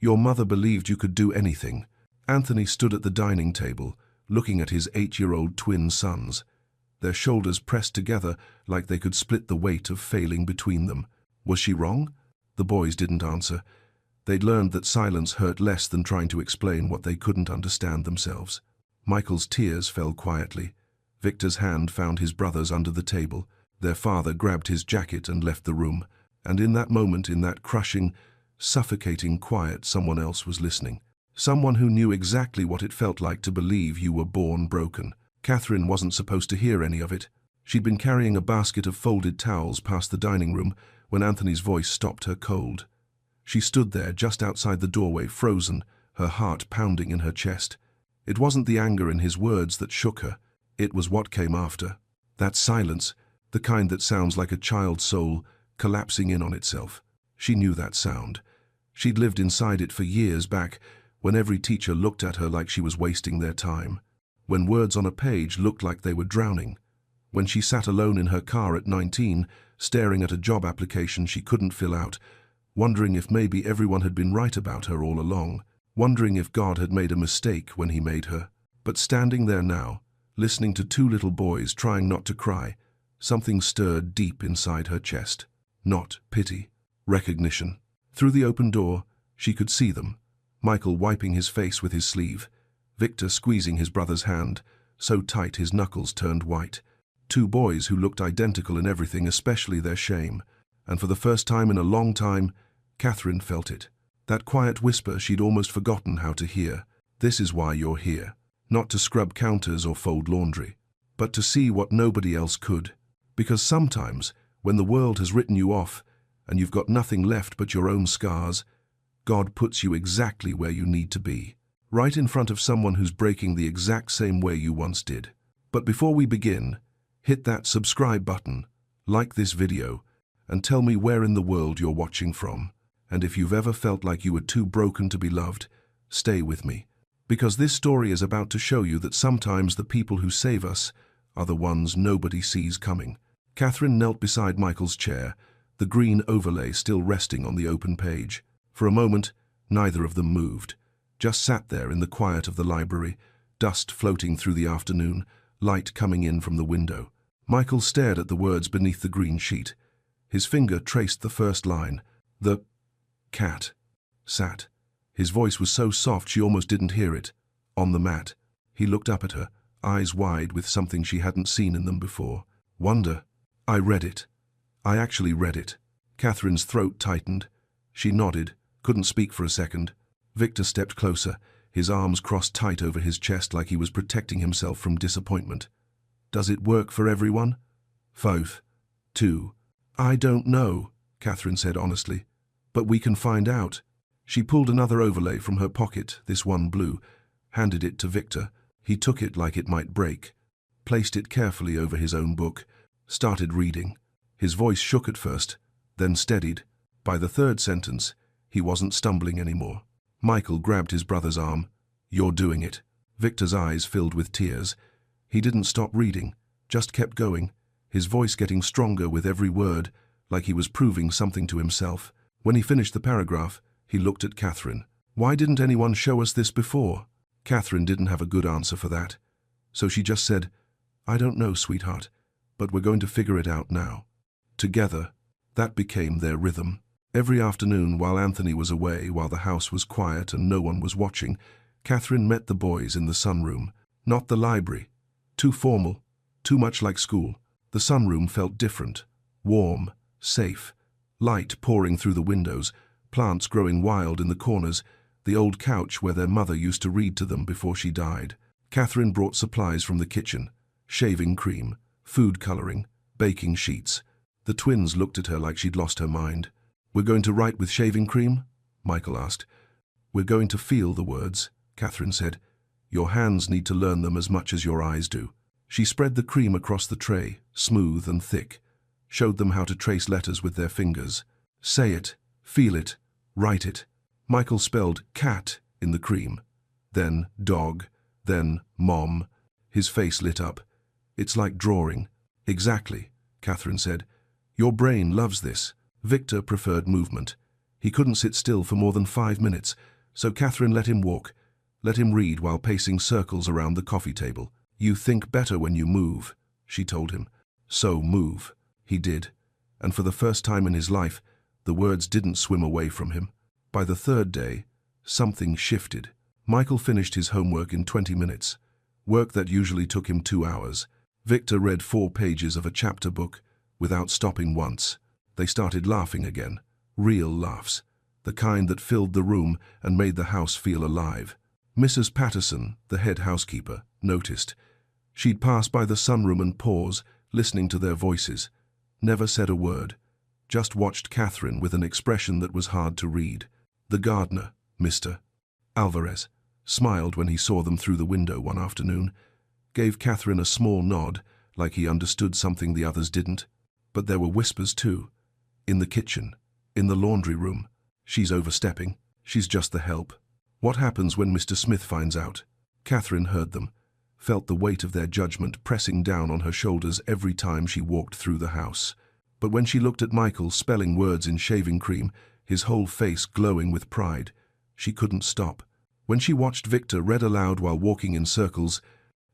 Your mother believed you could do anything. Anthony stood at the dining table, looking at his 8-year-old twin sons. Their shoulders pressed together like they could split the weight of failing between them. Was she wrong? The boys didn't answer. They'd learned that silence hurt less than trying to explain what they couldn't understand themselves. Michael's tears fell quietly. Victor's hand found his brother's under the table. Their father grabbed his jacket and left the room. And in that moment, in that crushing, suffocating quiet, someone else was listening. Someone who knew exactly what it felt like to believe you were born broken. Catherine wasn't supposed to hear any of it. She'd been carrying a basket of folded towels past the dining room when Anthony's voice stopped her cold. She stood there just outside the doorway, frozen, her heart pounding in her chest. It wasn't the anger in his words that shook her. It was what came after. That silence, the kind that sounds like a child's soul collapsing in on itself. She knew that sound. She'd lived inside it for years back, when every teacher looked at her like she was wasting their time. When words on a page looked like they were drowning. When she sat alone in her car at 19, staring at a job application she couldn't fill out, wondering if maybe everyone had been right about her all along, wondering if God had made a mistake when he made her. But standing there now, listening to two little boys trying not to cry, something stirred deep inside her chest. Not pity, recognition. Through the open door, she could see them. Michael wiping his face with his sleeve, Victor squeezing his brother's hand, so tight his knuckles turned white. Two boys who looked identical in everything, especially their shame. And for the first time in a long time, Catherine felt it. That quiet whisper she'd almost forgotten how to hear. This is why you're here. Not to scrub counters or fold laundry, but to see what nobody else could. Because sometimes, when the world has written you off, and you've got nothing left but your own scars, God puts you exactly where you need to be. Right in front of someone who's breaking the exact same way you once did. But before we begin, hit that subscribe button, like this video, and tell me where in the world you're watching from. And if you've ever felt like you were too broken to be loved, stay with me. Because this story is about to show you that sometimes the people who save us are the ones nobody sees coming. Catherine knelt beside Michael's chair, the green overlay still resting on the open page. For a moment, neither of them moved, just sat there in the quiet of the library, dust floating through the afternoon, light coming in from the window. Michael stared at the words beneath the green sheet. His finger traced the first line. The cat sat. His voice was so soft she almost didn't hear it. On the mat. He looked up at her, eyes wide with something she hadn't seen in them before. Wonder. I read it. I actually read it. Catherine's throat tightened. She nodded, couldn't speak for a second. Victor stepped closer, his arms crossed tight over his chest like he was protecting himself from disappointment. Does it work for everyone? 5. 2. I don't know, Catherine said honestly. But we can find out. She pulled another overlay from her pocket, this one blue, handed it to Victor. He took it like it might break, placed it carefully over his own book, started reading. His voice shook at first, then steadied. By the third sentence, he wasn't stumbling anymore. Michael grabbed his brother's arm. You're doing it. Victor's eyes filled with tears. He didn't stop reading, just kept going, his voice getting stronger with every word, like he was proving something to himself. When he finished the paragraph, he looked at Catherine. Why didn't anyone show us this before? Catherine didn't have a good answer for that. So she just said, I don't know, sweetheart, but we're going to figure it out now. Together, that became their rhythm. Every afternoon while Anthony was away, while the house was quiet and no one was watching, Catherine met the boys in the sunroom. Not the library. Too formal, too much like school. The sunroom felt different, warm, safe, light pouring through the windows, plants growing wild in the corners, the old couch where their mother used to read to them before she died. Catherine brought supplies from the kitchen, shaving cream, food coloring, baking sheets. The twins looked at her like she'd lost her mind. We're going to write with shaving cream? Michael asked. We're going to feel the words, Catherine said. Your hands need to learn them as much as your eyes do. She spread the cream across the tray, smooth and thick, showed them how to trace letters with their fingers. Say it, feel it, write it. Michael spelled cat in the cream, then dog, then mom. His face lit up. It's like drawing. Exactly, Catherine said. Your brain loves this. Victor preferred movement. He couldn't sit still for more than 5 minutes, So Catherine let him walk, let him read while pacing circles around the coffee table. "You think better when you move," she told him. "So move." He did, and for the first time in his life, the words didn't swim away from him. By the third day, something shifted. Michael finished his homework in 20 minutes, work that usually took him 2 hours. Victor read 4 pages of a chapter book without stopping once. They started laughing again, real laughs, the kind that filled the room and made the house feel alive. Mrs. Patterson, the head housekeeper, noticed. She'd pass by the sunroom and pause, listening to their voices. Never said a word, just watched Catherine with an expression that was hard to read. The gardener, Mr. Alvarez, smiled when he saw them through the window one afternoon, gave Catherine a small nod, like he understood something the others didn't. But there were whispers too. In the kitchen, in the laundry room. "She's overstepping. She's just the help. What happens when Mr. Smith finds out?" Catherine heard them, felt the weight of their judgment pressing down on her shoulders every time she walked through the house. But when she looked at Michael spelling words in shaving cream, his whole face glowing with pride, she couldn't stop. When she watched Victor read aloud while walking in circles,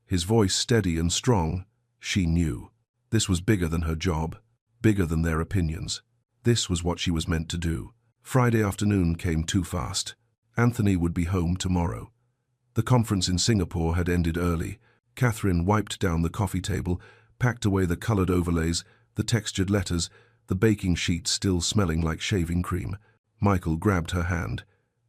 his voice steady and strong, she knew. This was bigger than her job, bigger than their opinions. This was what she was meant to do. Friday afternoon came too fast. Anthony would be home tomorrow. The conference in Singapore had ended early. Catherine wiped down the coffee table, packed away the colored overlays, the textured letters, the baking sheet still smelling like shaving cream. Michael grabbed her hand.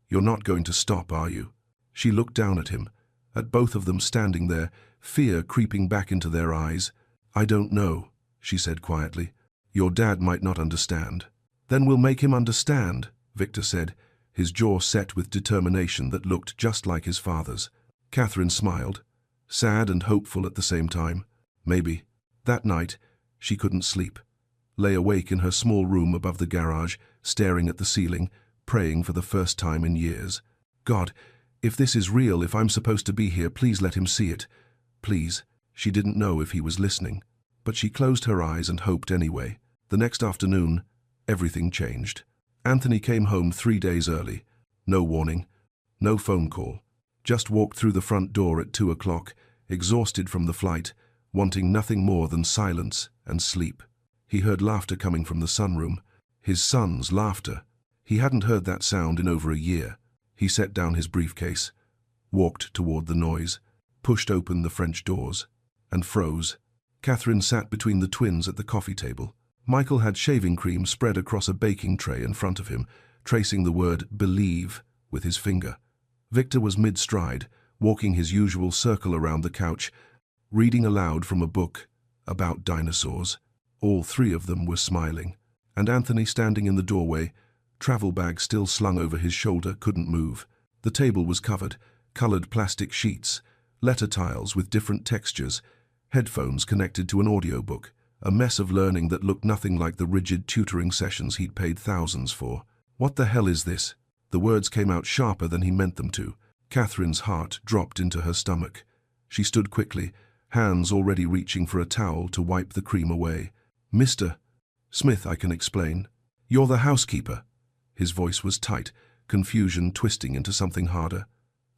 "You're not going to stop, are you?" She looked down at him, at both of them standing there, fear creeping back into their eyes. "I don't know," she said quietly. "Your dad might not understand." "Then we'll make him understand," Victor said, his jaw set with determination that looked just like his father's. Catherine smiled, sad and hopeful at the same time. Maybe. That night, she couldn't sleep. Lay awake in her small room above the garage, staring at the ceiling, praying for the first time in years. "God, if this is real, if I'm supposed to be here, please let him see it. Please." She didn't know if he was listening, but she closed her eyes and hoped anyway. The next afternoon, everything changed. Anthony came home 3 days early. No warning, no phone call. Just walked through the front door at 2 o'clock, exhausted from the flight, wanting nothing more than silence and sleep. He heard laughter coming from the sunroom. His son's laughter. He hadn't heard that sound in over a year. He set down his briefcase, walked toward the noise, pushed open the French doors, and froze. Catherine sat between the twins at the coffee table. Michael had shaving cream spread across a baking tray in front of him, tracing the word "believe" with his finger. Victor was mid-stride, walking his usual circle around the couch, reading aloud from a book about dinosaurs. All 3 of them were smiling, and Anthony, standing in the doorway, travel bag still slung over his shoulder, couldn't move. The table was covered, colored plastic sheets, letter tiles with different textures, headphones connected to an audiobook, a mess of learning that looked nothing like the rigid tutoring sessions he'd paid thousands for. "What the hell is this?" The words came out sharper than he meant them to. Catherine's heart dropped into her stomach. She stood quickly, hands already reaching for a towel to wipe the cream away. "Mr. Smith, I can explain. You're the housekeeper." His voice was tight, confusion twisting into something harder.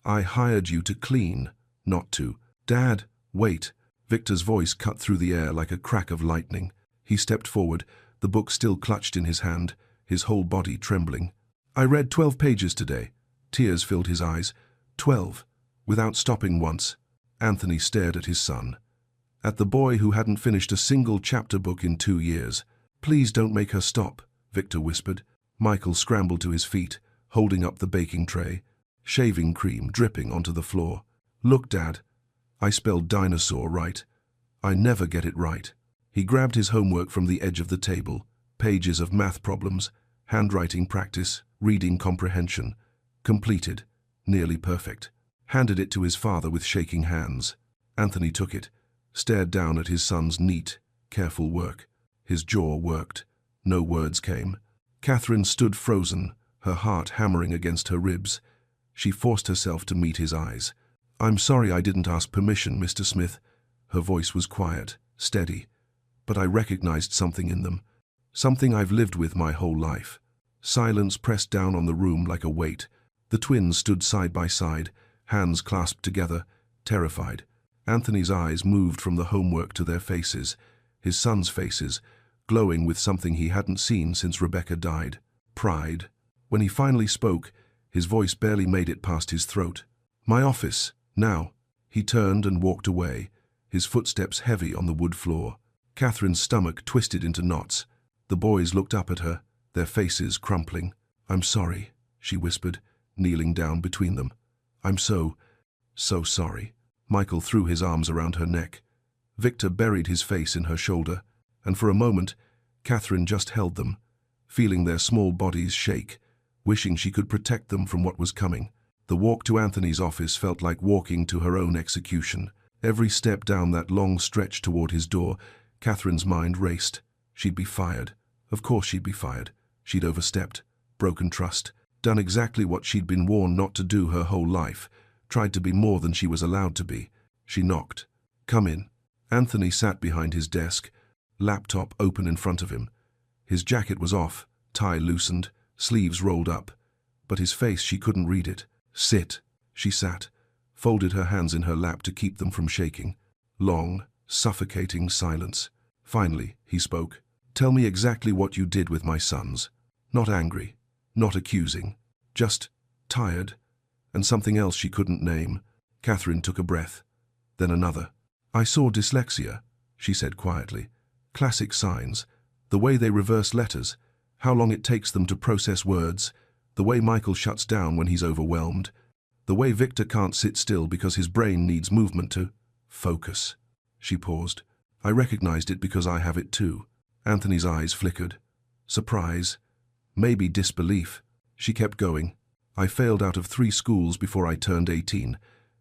"I hired you to clean, not to." "Dad, wait." Victor's voice cut through the air like a crack of lightning. He stepped forward, the book still clutched in his hand, his whole body trembling. "I read 12 pages today." Tears filled his eyes. 12, without stopping once. Anthony stared at his son, at the boy who hadn't finished a single chapter book in 2 years. "Please don't make her stop," Victor whispered. Michael scrambled to his feet, holding up the baking tray, shaving cream dripping onto the floor. "Look, Dad. I spelled dinosaur right. I never get it right." He grabbed his homework from the edge of the table, pages of math problems, handwriting practice, reading comprehension. Completed, nearly perfect. Handed it to his father with shaking hands. Anthony took it, stared down at his son's neat, careful work. His jaw worked. No words came. Catherine stood frozen, her heart hammering against her ribs. She forced herself to meet his eyes. "I'm sorry I didn't ask permission, Mr. Smith." Her voice was quiet, steady, but I recognized something in them, something I've lived with my whole life. Silence pressed down on the room like a weight. The twins stood side by side, hands clasped together, terrified. Anthony's eyes moved from the homework to their faces, his sons' faces, glowing with something he hadn't seen since Rebecca died. Pride. When he finally spoke, his voice barely made it past his throat. "My office, now." He turned and walked away, his footsteps heavy on the wood floor. Catherine's stomach twisted into knots. The boys looked up at her, their faces crumpling. "I'm sorry," she whispered, kneeling down between them. "I'm so sorry." Michael threw his arms around her neck. Victor buried his face in her shoulder, and for a moment, Catherine just held them, feeling their small bodies shake, wishing she could protect them from what was coming. The walk to Anthony's office felt like walking to her own execution. Every step down that long stretch toward his door, Catherine's mind raced. She'd be fired. Of course she'd be fired. She'd overstepped, broken trust, done exactly what she'd been warned not to do her whole life, tried to be more than she was allowed to be. She knocked. "Come in." Anthony sat behind his desk, laptop open in front of him. His jacket was off, tie loosened, sleeves rolled up, but his face, she couldn't read it. "Sit." She sat, folded her hands in her lap to keep them from shaking. Long, suffocating silence. Finally, he spoke. "Tell me exactly what you did with my sons." Not angry, not accusing, just tired, and something else she couldn't name. Catherine took a breath, then another. "I saw dyslexia," she said quietly. "Classic signs, the way they reverse letters, how long it takes them to process words, the way Michael shuts down when he's overwhelmed, the way Victor can't sit still because his brain needs movement to focus." She paused. "I recognized it because I have it too." Anthony's eyes flickered. Surprise, maybe disbelief. She kept going. "I failed out of 3 schools before I turned 18.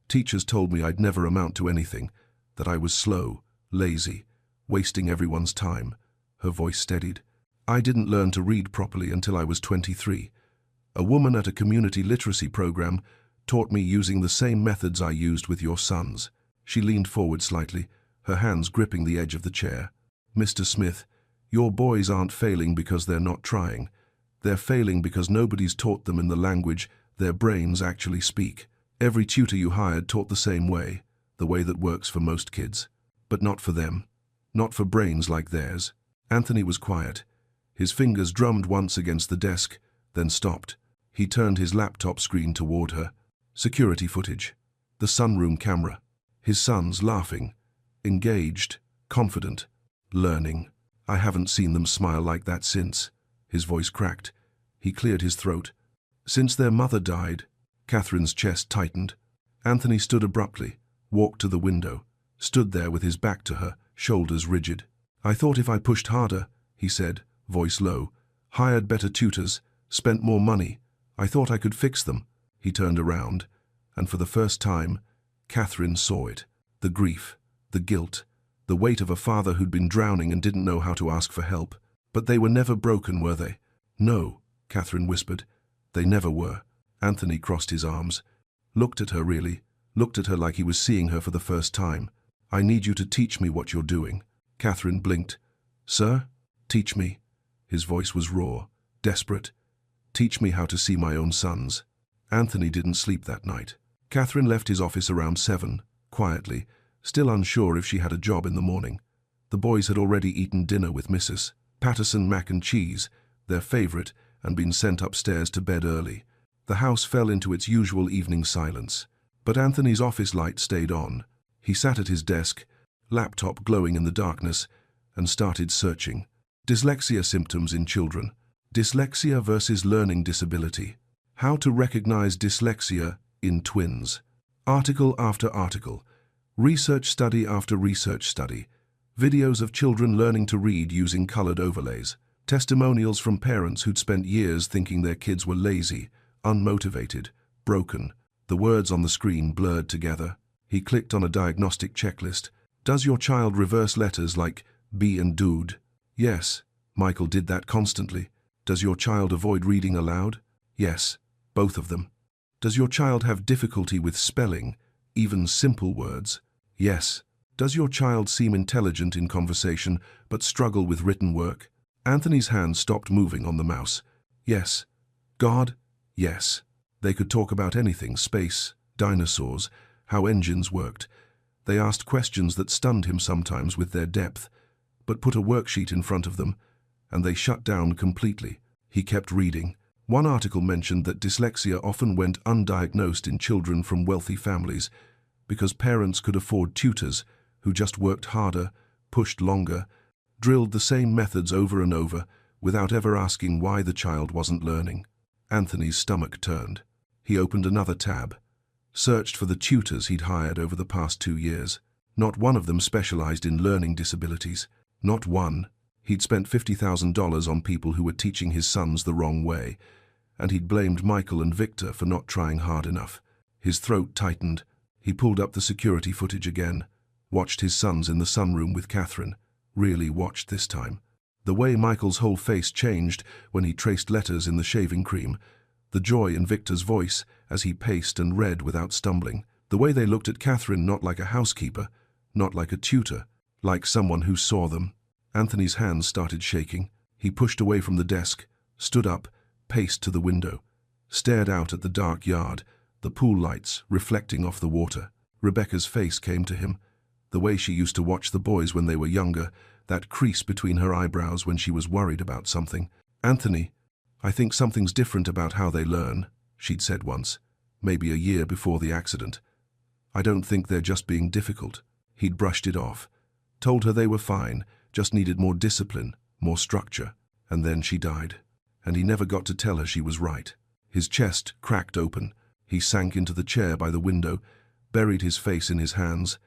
Teachers told me I'd never amount to anything, that I was slow, lazy, wasting everyone's time." Her voice steadied. "I didn't learn to read properly until I was 23. A woman at a community literacy program taught me using the same methods I used with your sons." She leaned forward slightly, her hands gripping the edge of the chair. "Mr. Smith, your boys aren't failing because they're not trying. They're failing because nobody's taught them in the language their brains actually speak. Every tutor you hired taught the same way, the way that works for most kids. But not for them. Not for brains like theirs." Anthony was quiet. His fingers drummed once against the desk, then stopped. He turned his laptop screen toward her. Security footage. The sunroom camera. His sons laughing. Engaged. Confident. Learning. "I haven't seen them smile like that since." His voice cracked. He cleared his throat. "Since their mother died." Catherine's chest tightened. Anthony stood abruptly, walked to the window, stood there with his back to her, shoulders rigid. "I thought if I pushed harder," he said, voice low, "hired better tutors, spent more money, I thought I could fix them." He turned around, and for the first time, Catherine saw it. The grief, the guilt, the weight of a father who'd been drowning and didn't know how to ask for help. "But they were never broken, were they?" "No," Catherine whispered. "They never were." Anthony crossed his arms, looked at her really, looked at her like he was seeing her for the first time. "I need you to teach me what you're doing." Catherine blinked. "Sir? Teach me." His voice was raw, desperate. "Teach me how to see my own sons." Anthony didn't sleep that night. Catherine left his office around 7, quietly, still unsure if she had a job in the morning. The boys had already eaten dinner with Mrs. Patterson mac and cheese, their favorite, and been sent upstairs to bed early. The house fell into its usual evening silence. But Anthony's office light stayed on. He sat at his desk, laptop glowing in the darkness, and started searching. Dyslexia symptoms in children. Dyslexia versus learning disability. How to recognize dyslexia in twins. Article after article. Research study after research study. Videos of children learning to read using colored overlays. Testimonials from parents who'd spent years thinking their kids were lazy, unmotivated, broken. The words on the screen blurred together. He clicked on a diagnostic checklist. "Does your child reverse letters like B and dood?" "Yes." Michael did that constantly. "Does your child avoid reading aloud?" "Yes, both of them." "Does your child have difficulty with spelling, even simple words?" "Yes." "Does your child seem intelligent in conversation but struggle with written work?" Anthony's hand stopped moving on the mouse. "Yes." "God?" "Yes." They could talk about anything: space, dinosaurs, how engines worked. They asked questions that stunned him sometimes with their depth, but put a worksheet in front of them, and they shut down completely. He kept reading. One article mentioned that dyslexia often went undiagnosed in children from wealthy families because parents could afford tutors who just worked harder, pushed longer, drilled the same methods over and over without ever asking why the child wasn't learning. Anthony's stomach turned. He opened another tab, searched for the tutors he'd hired over the past 2 years. Not one of them specialized in learning disabilities. Not one. He'd spent $50,000 on people who were teaching his sons the wrong way, and he'd blamed Michael and Victor for not trying hard enough. His throat tightened. He pulled up the security footage again, watched his sons in the sunroom with Catherine. Really watched this time. The way Michael's whole face changed when he traced letters in the shaving cream, the joy in Victor's voice as he paced and read without stumbling, the way they looked at Catherine not like a housekeeper, not like a tutor, like someone who saw them. Anthony's hands started shaking. He pushed away from the desk, stood up, paced to the window, stared out at the dark yard, the pool lights reflecting off the water. Rebecca's face came to him, the way she used to watch the boys when they were younger, that crease between her eyebrows when she was worried about something. "Anthony, I think something's different about how they learn," she'd said once, maybe a year before the accident. "I don't think they're just being difficult." He'd brushed it off, told her they were fine, just needed more discipline, more structure. And then she died. And he never got to tell her she was right. His chest cracked open. He sank into the chair by the window, buried his face in his hands,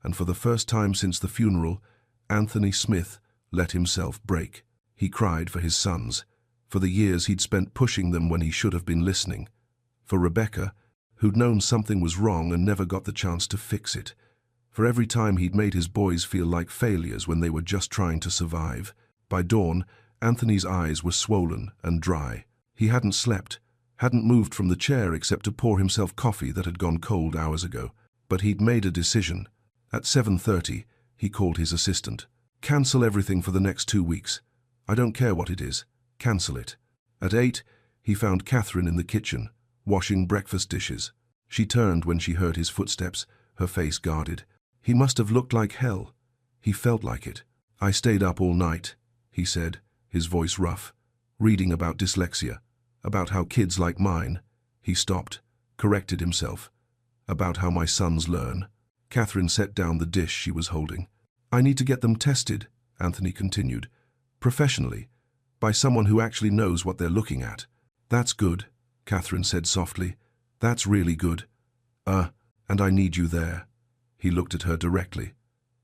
and for the first time since the funeral, Anthony Smith let himself break. He cried for his sons, for the years he'd spent pushing them when he should have been listening, for Rebecca, who'd known something was wrong and never got the chance to fix it, for every time he'd made his boys feel like failures when they were just trying to survive. By dawn, Anthony's eyes were swollen and dry. He hadn't slept, hadn't moved from the chair except to pour himself coffee that had gone cold hours ago. But he'd made a decision. At 7:30, he called his assistant. "Cancel everything for the next 2 weeks. I don't care what it is. Cancel it." At 8, he found Catherine in the kitchen, washing breakfast dishes. She turned when she heard his footsteps, her face guarded. He must have looked like hell. He felt like it. "I stayed up all night," he said, his voice rough, "reading about dyslexia, about how kids like mine." He stopped, corrected himself, "about how my sons learn." Catherine set down the dish she was holding. "I need to get them tested," Anthony continued, "professionally, by someone who actually knows what they're looking at." "That's good," Catherine said softly. "That's really good. And I need you there." He looked at her directly.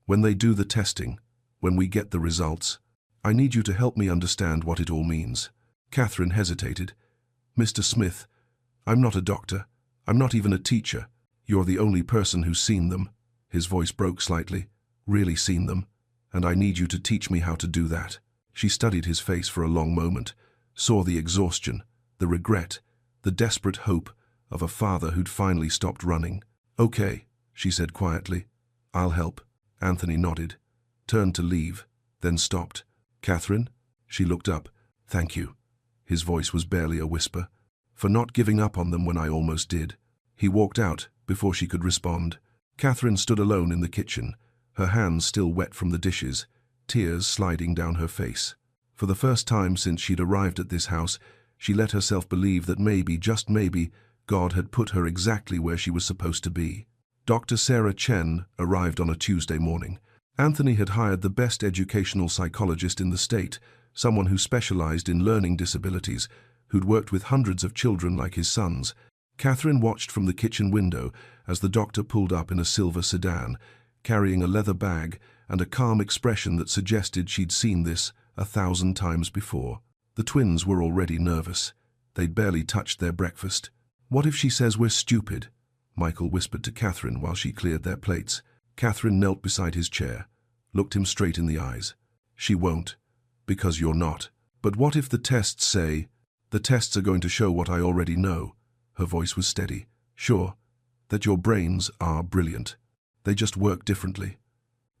"When they do the testing, when we get the results, I need you to help me understand what it all means." Catherine hesitated. "Mr. Smith, I'm not a doctor. I'm not even a teacher. You're the only person who's seen them." His voice broke slightly. "Really seen them. And I need you to teach me how to do that." She studied his face for a long moment, saw the exhaustion, the regret, the desperate hope of a father who'd finally stopped running. "Okay," she said quietly. "I'll help." Anthony nodded, turned to leave, then stopped. "Catherine?" She looked up. "Thank you." His voice was barely a whisper. "For not giving up on them when I almost did." He walked out before she could respond. Catherine stood alone in the kitchen, her hands still wet from the dishes, tears sliding down her face. For the first time since she'd arrived at this house, she let herself believe that maybe, just maybe, God had put her exactly where she was supposed to be. Dr. Sarah Chen arrived on a Tuesday morning. Anthony had hired the best educational psychologist in the state, someone who specialized in learning disabilities, who'd worked with hundreds of children like his sons. Catherine watched from the kitchen window as the doctor pulled up in a silver sedan, carrying a leather bag and a calm expression that suggested she'd seen this 1,000 times before. The twins were already nervous. They'd barely touched their breakfast. "What if she says we're stupid?" Michael whispered to Catherine while she cleared their plates. Catherine knelt beside his chair, looked him straight in the eyes. "She won't, because you're not. But what if the tests say, the tests are going to show what I already know?" Her voice was steady. "Sure, that your brains are brilliant. They just work differently."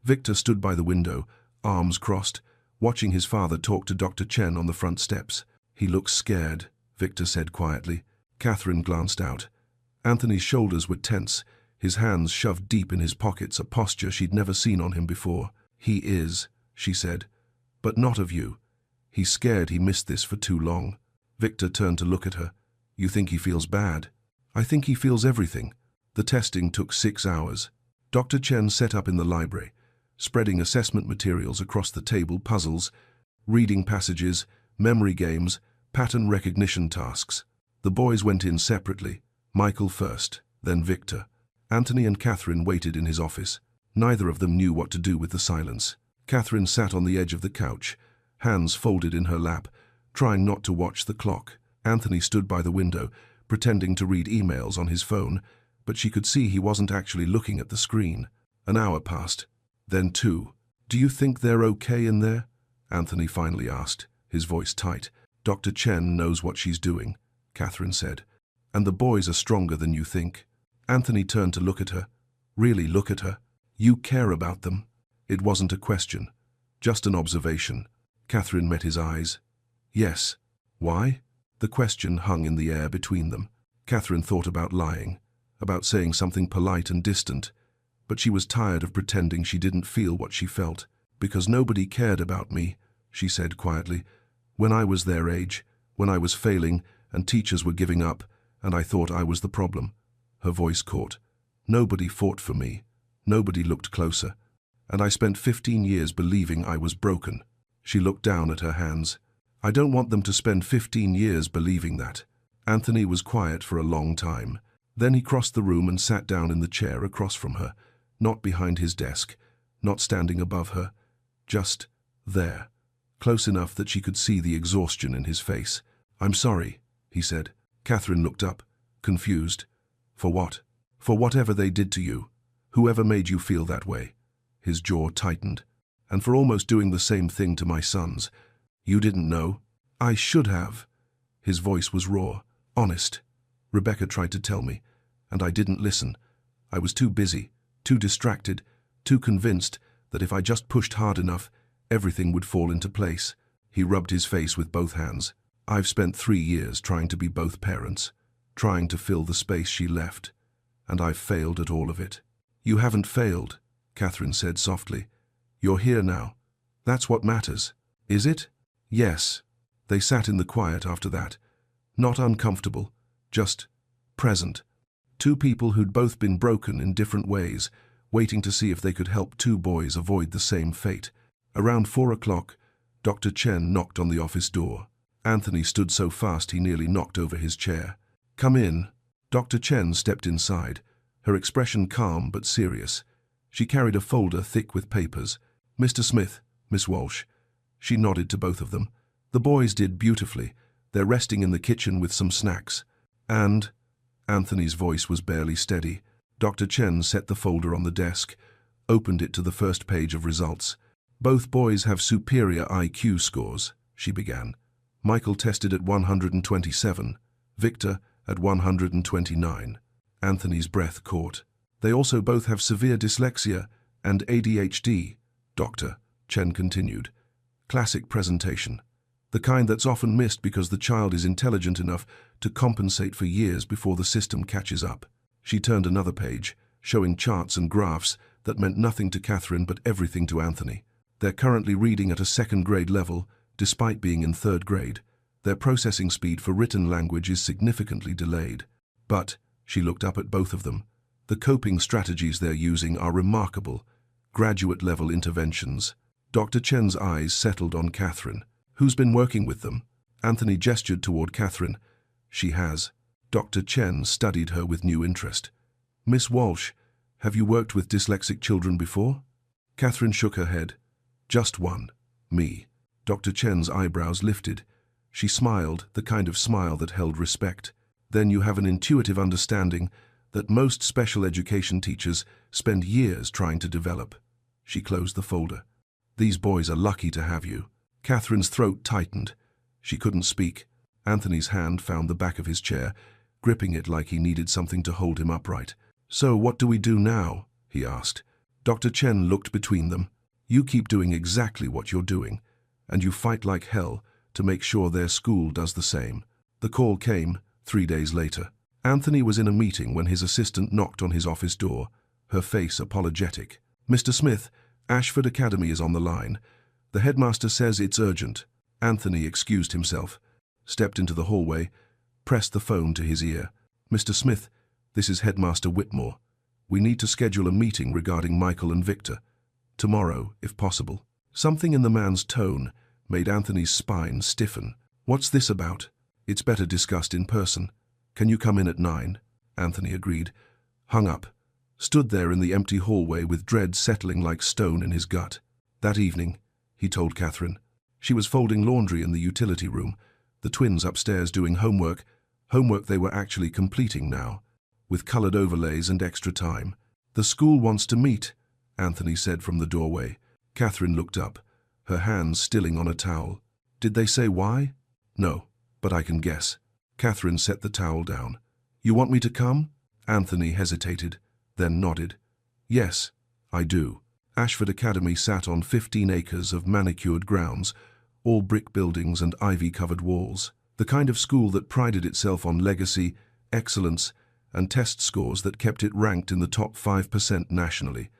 Victor stood by the window, arms crossed, watching his father talk to Dr. Chen on the front steps. "He looks scared," Victor said quietly. Catherine glanced out. Anthony's shoulders were tense, his hands shoved deep in his pockets, a posture she'd never seen on him before. "He is," she said, "but not of you. He's scared he missed this for too long." Victor turned to look at her. "You think he feels bad?" "I think he feels everything." The testing took 6 hours. Dr. Chen set up in the library, spreading assessment materials across the table, puzzles, reading passages, memory games, pattern recognition tasks. The boys went in separately, Michael first, then Victor. Anthony and Catherine waited in his office. Neither of them knew what to do with the silence. Catherine sat on the edge of the couch, hands folded in her lap, trying not to watch the clock. Anthony stood by the window, pretending to read emails on his phone, but she could see he wasn't actually looking at the screen. An hour passed, then 2. "Do you think they're okay in there?" Anthony finally asked, his voice tight. "Dr. Chen knows what she's doing," Catherine said. "And the boys are stronger than you think." Anthony turned to look at her. "Really look at her? You care about them?" It wasn't a question, just an observation. Catherine met his eyes. "Yes." "Why?" The question hung in the air between them. Catherine thought about lying, about saying something polite and distant, but she was tired of pretending she didn't feel what she felt. "Because nobody cared about me," she said quietly. "When I was their age, when I was failing and teachers were giving up, and I thought I was the problem." Her voice caught. "Nobody fought for me. Nobody looked closer. And I spent 15 years believing I was broken." She looked down at her hands. "I don't want them to spend 15 years believing that." Anthony was quiet for a long time. Then he crossed the room and sat down in the chair across from her, not behind his desk, not standing above her, just there, close enough that she could see the exhaustion in his face. "I'm sorry," he said. Catherine looked up, confused. "For what?" "For whatever they did to you. Whoever made you feel that way." His jaw tightened. "And for almost doing the same thing to my sons. You didn't know?" "I should have." His voice was raw, honest. "Rebecca tried to tell me, and I didn't listen. I was too busy, too distracted, too convinced that if I just pushed hard enough, everything would fall into place." He rubbed his face with both hands. "I've spent 3 years trying to be both parents, trying to fill the space she left, and I've failed at all of it." "You haven't failed," Catherine said softly. "You're here now. That's what matters." "Is it?" "Yes." They sat in the quiet after that, not uncomfortable, just present. Two people who'd both been broken in different ways, waiting to see if they could help two boys avoid the same fate. Around 4 o'clock, Dr. Chen knocked on the office door. Anthony stood so fast he nearly knocked over his chair. "Come in." Dr. Chen stepped inside, her expression calm but serious. She carried a folder thick with papers. "Mr. Smith, Miss Walsh." She nodded to both of them. "The boys did beautifully. They're resting in the kitchen with some snacks." "And?" Anthony's voice was barely steady. Dr. Chen set the folder on the desk, opened it to the first page of results. "Both boys have superior IQ scores," she began. "Michael tested at 127, Victor at 129. Anthony's breath caught. "They also both have severe dyslexia and ADHD, Dr. Chen continued. "Classic presentation. The kind that's often missed because the child is intelligent enough to compensate for years before the system catches up." She turned another page, showing charts and graphs that meant nothing to Catherine but everything to Anthony. "They're currently reading at a 2nd grade level, despite being in 3rd grade. Their processing speed for written language is significantly delayed. But," she looked up at both of them, "the coping strategies they're using are remarkable, graduate-level interventions." Dr. Chen's eyes settled on Catherine. "Who's been working with them?" Anthony gestured toward Catherine. "She has." Dr. Chen studied her with new interest. "Miss Walsh, have you worked with dyslexic children before?" Catherine shook her head. "Just one. Me." Dr. Chen's eyebrows lifted. She smiled, the kind of smile that held respect. "Then you have an intuitive understanding that most special education teachers spend years trying to develop." She closed the folder. "These boys are lucky to have you." Catherine's throat tightened. She couldn't speak. Anthony's hand found the back of his chair, gripping it like he needed something to hold him upright. "So what do we do now?" he asked. Dr. Chen looked between them. "You keep doing exactly what you're doing, and you fight like hell to make sure their school does the same." The call came, 3 days later, Anthony was in a meeting when his assistant knocked on his office door, her face apologetic. "Mr. Smith, Ashford Academy is on the line. The headmaster says it's urgent." Anthony excused himself, stepped into the hallway, pressed the phone to his ear. "Mr. Smith, this is Headmaster Whitmore. We need to schedule a meeting regarding Michael and Victor. Tomorrow, if possible." Something in the man's tone made Anthony's spine stiffen. "What's this about?" "It's better discussed in person. Can you come in at 9? Anthony agreed, hung up, stood there in the empty hallway with dread settling like stone in his gut. That evening, he told Catherine. She was folding laundry in the utility room, the twins upstairs doing homework they were actually completing now, with colored overlays and extra time. "The school wants to meet," Anthony said from the doorway. Catherine looked up, her hands stilling on a towel. "Did they say why?" "No, but I can guess." Catherine set the towel down. "You want me to come?" Anthony hesitated, then nodded. "Yes, I do." Ashford Academy sat on 15 acres of manicured grounds, all brick buildings and ivy-covered walls. The kind of school that prided itself on legacy, excellence, and test scores that kept it ranked in the top 5% nationally.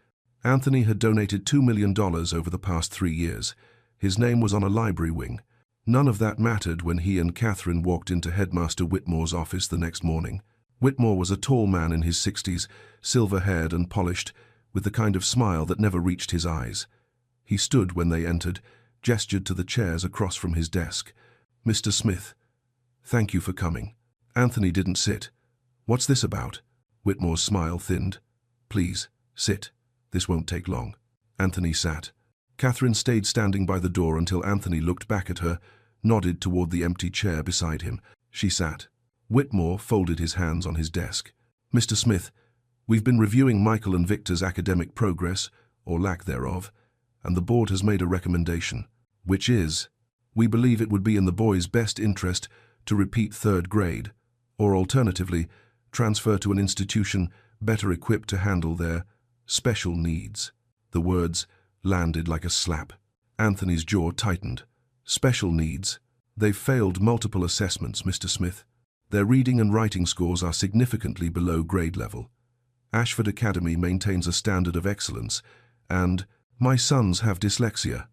Anthony had donated $2 million over the past 3 years. His name was on a library wing. None of that mattered when he and Catherine walked into Headmaster Whitmore's office the next morning. Whitmore was a tall man in his 60s, silver-haired and polished, with the kind of smile that never reached his eyes. He stood when they entered, gestured to the chairs across from his desk. "Mr. Smith, thank you for coming." Anthony didn't sit. "What's this about?" Whitmore's smile thinned. "Please, sit. This won't take long." Anthony sat. Catherine stayed standing by the door until Anthony looked back at her, nodded toward the empty chair beside him. She sat. Whitmore folded his hands on his desk. "Mr. Smith, we've been reviewing Michael and Victor's academic progress, or lack thereof, and the board has made a recommendation, which is, we believe it would be in the boys' best interest to repeat 3rd grade, or alternatively, transfer to an institution better equipped to handle their special needs." The words landed like a slap. Anthony's jaw tightened. "Special needs? They've failed multiple assessments, Mr. Smith. Their reading and writing scores are significantly below grade level. Ashford Academy maintains a standard of excellence, and my sons have dyslexia."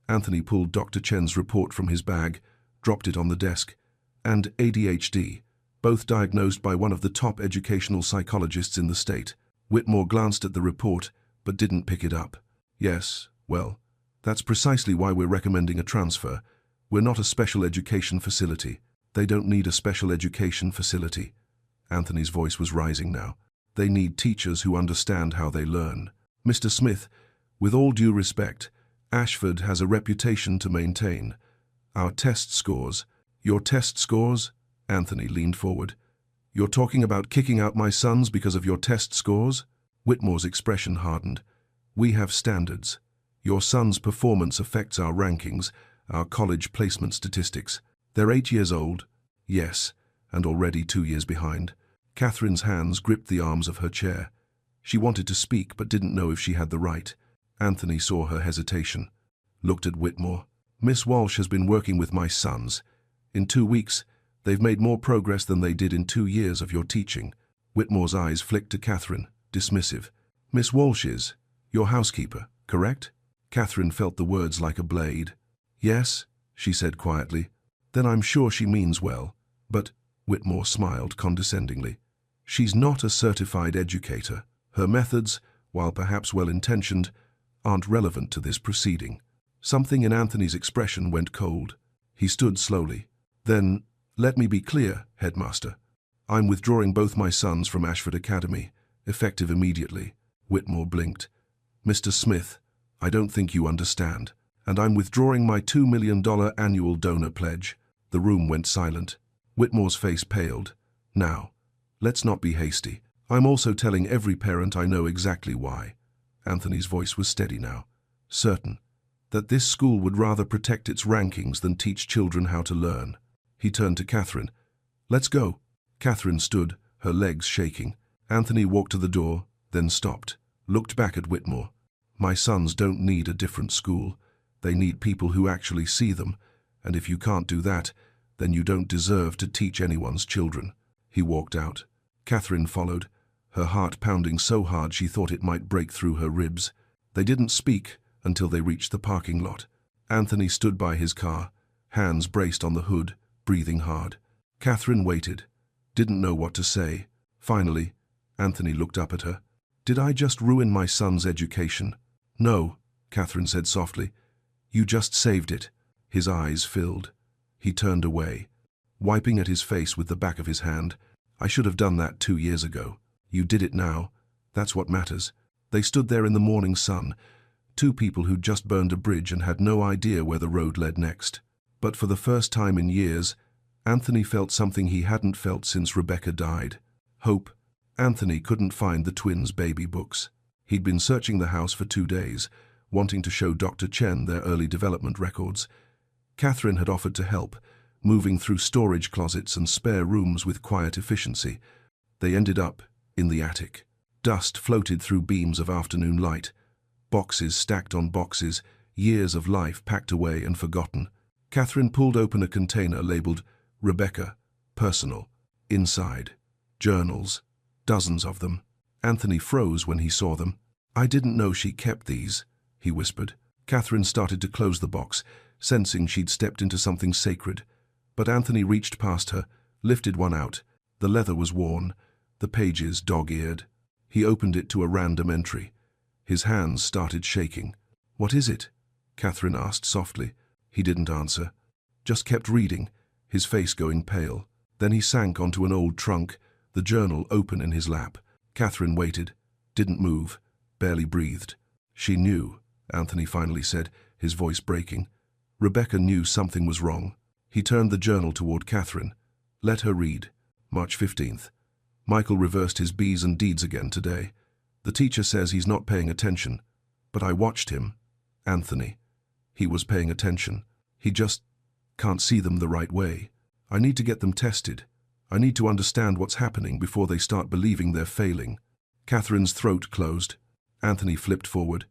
Anthony pulled Dr. Chen's report from his bag, dropped it on the desk, "and ADHD, both diagnosed by one of the top educational psychologists in the state." Whitmore glanced at the report, but didn't pick it up. "Yes, well, that's precisely why we're recommending a transfer. We're not a special education facility." "They don't need a special education facility." Anthony's voice was rising now. "They need teachers who understand how they learn. Mr. Smith, with all due respect, Ashford has a reputation to maintain. Our test scores—" "Your test scores?" Anthony leaned forward. "You're talking about kicking out my sons because of your test scores?" Whitmore's expression hardened. "We have standards. Your son's performance affects our rankings, our college placement statistics. They're 8 years old." "Yes, and already 2 years behind." Catherine's hands gripped the arms of her chair. She wanted to speak but didn't know if she had the right. Anthony saw her hesitation, looked at Whitmore. "Miss Walsh has been working with my sons. In 2 weeks, they've made more progress than they did in 2 years of your teaching." Whitmore's eyes flicked to Catherine, dismissive. "Miss Walsh is your housekeeper, correct?" Catherine felt the words like a blade. "Yes," she said quietly. "Then I'm sure she means well. But," Whitmore smiled condescendingly, "she's not a certified educator. Her methods, while perhaps well-intentioned, aren't relevant to this proceeding." Something in Anthony's expression went cold. He stood slowly. "Then, let me be clear, Headmaster. I'm withdrawing both my sons from Ashford Academy, effective immediately." Whitmore blinked. "Mr. Smith, I don't think you understand. And I'm withdrawing my $2 million annual donor pledge." The room went silent. Whitmore's face paled. "Now, let's not be hasty. I'm also telling every parent I know exactly why." Anthony's voice was steady now, certain, that this school would rather protect its rankings than teach children how to learn. He turned to Catherine. "Let's go." Catherine stood, her legs shaking. Anthony walked to the door, then stopped, looked back at Whitmore. "My sons don't need a different school. They need people who actually see them, and if you can't do that, then you don't deserve to teach anyone's children." He walked out. Catherine followed, her heart pounding so hard she thought it might break through her ribs. They didn't speak until they reached the parking lot. Anthony stood by his car, hands braced on the hood, breathing hard. Catherine waited, didn't know what to say. Finally, Anthony looked up at her. "Did I just ruin my son's education?" "No," Catherine said softly. "You just saved it." His eyes filled. He turned away, wiping at his face with the back of his hand. "I should have done that 2 years ago. You did it now. That's what matters." They stood there in the morning sun, two people who'd just burned a bridge and had no idea where the road led next. But for the first time in years, Anthony felt something he hadn't felt since Rebecca died. Hope. Anthony couldn't find the twins' baby books. He'd been searching the house for 2 days, wanting to show Dr. Chen their early development records. Catherine had offered to help, moving through storage closets and spare rooms with quiet efficiency. They ended up in the attic. Dust floated through beams of afternoon light. Boxes stacked on boxes, years of life packed away and forgotten. Catherine pulled open a container labeled Rebecca, Personal. Inside, journals, dozens of them. Anthony froze when he saw them. "I didn't know she kept these," he whispered. Catherine started to close the box, sensing she'd stepped into something sacred. But Anthony reached past her, lifted one out. The leather was worn, the pages dog-eared. He opened it to a random entry. His hands started shaking. "What is it?" Catherine asked softly. He didn't answer, just kept reading, his face going pale. Then he sank onto an old trunk, the journal open in his lap. Catherine waited, didn't move, barely breathed. "She knew," Anthony finally said, his voice breaking. Rebecca knew something was wrong. He turned the journal toward Catherine. "Let her read." March 15th. "Michael reversed his B's and D's again today. The teacher says he's not paying attention. But I watched him." Anthony. "He was paying attention. He just can't see them the right way. I need to get them tested. I need to understand what's happening before they start believing they're failing." Catherine's throat closed. Anthony flipped forward.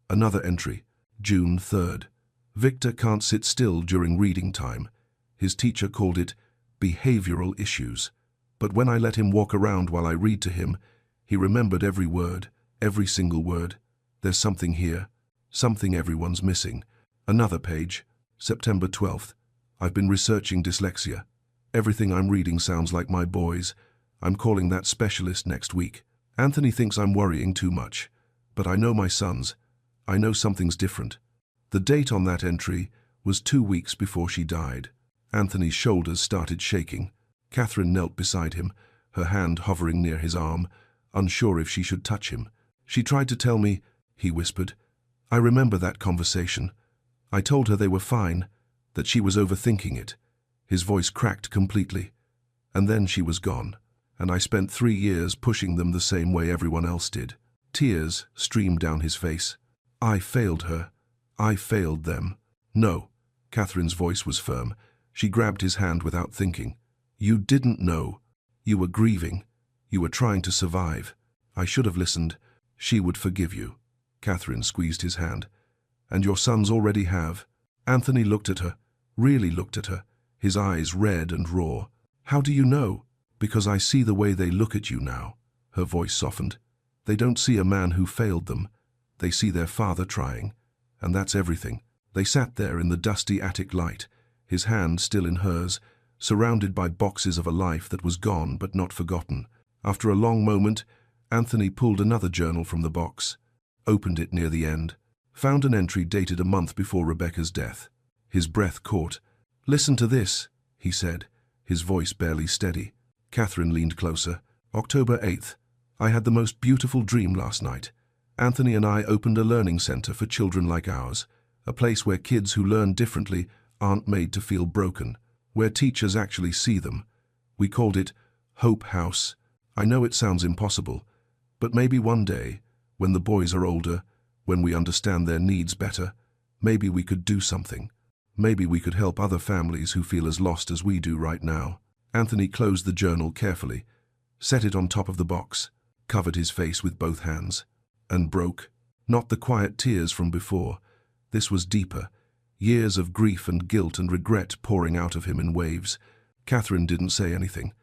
Another entry. June 3rd. "Victor can't sit still during reading time. His teacher called it behavioral issues. But when I let him walk around while I read to him, he remembered every word, every single word. There's something here, something everyone's missing." Another page. September 12th. "I've been researching dyslexia. Everything I'm reading sounds like my boys. I'm calling that specialist next week. Anthony thinks I'm worrying too much. But I know my sons. I know something's different." The date on that entry was 2 weeks before she died. Anthony's shoulders started shaking. Catherine knelt beside him, her hand hovering near his arm, unsure if she should touch him. "She tried to tell me," he whispered. "I remember that conversation. I told her they were fine, that she was overthinking it." His voice cracked completely. "And then she was gone, and I spent 3 years pushing them the same way everyone else did." Tears streamed down his face. "I failed her. I failed them." "No." Catherine's voice was firm. She grabbed his hand without thinking. "You didn't know. You were grieving. You were trying to survive. I should have listened. She would forgive you." Catherine squeezed his hand. "And your sons already have." Anthony looked at her, really looked at her, his eyes red and raw. "How do you know?" "Because I see the way they look at you now." Her voice softened. "They don't see a man who failed them. They see their father trying. And that's everything." They sat there in the dusty attic light, his hand still in hers, surrounded by boxes of a life that was gone but not forgotten. After a long moment, Anthony pulled another journal from the box, opened it near the end, found an entry dated a month before Rebecca's death. His breath caught. "Listen to this," he said, his voice barely steady. Catherine leaned closer. "October 8th. I had the most beautiful dream last night. Anthony and I opened a learning center for children like ours, a place where kids who learn differently aren't made to feel broken, where teachers actually see them. We called it Hope House. I know it sounds impossible, but maybe one day, when the boys are older, when we understand their needs better, maybe we could do something. Maybe we could help other families who feel as lost as we do right now." Anthony closed the journal carefully, set it on top of the box, covered his face with both hands, and broke. Not the quiet tears from before. This was deeper, years of grief and guilt and regret pouring out of him in waves. Catherine didn't say anything,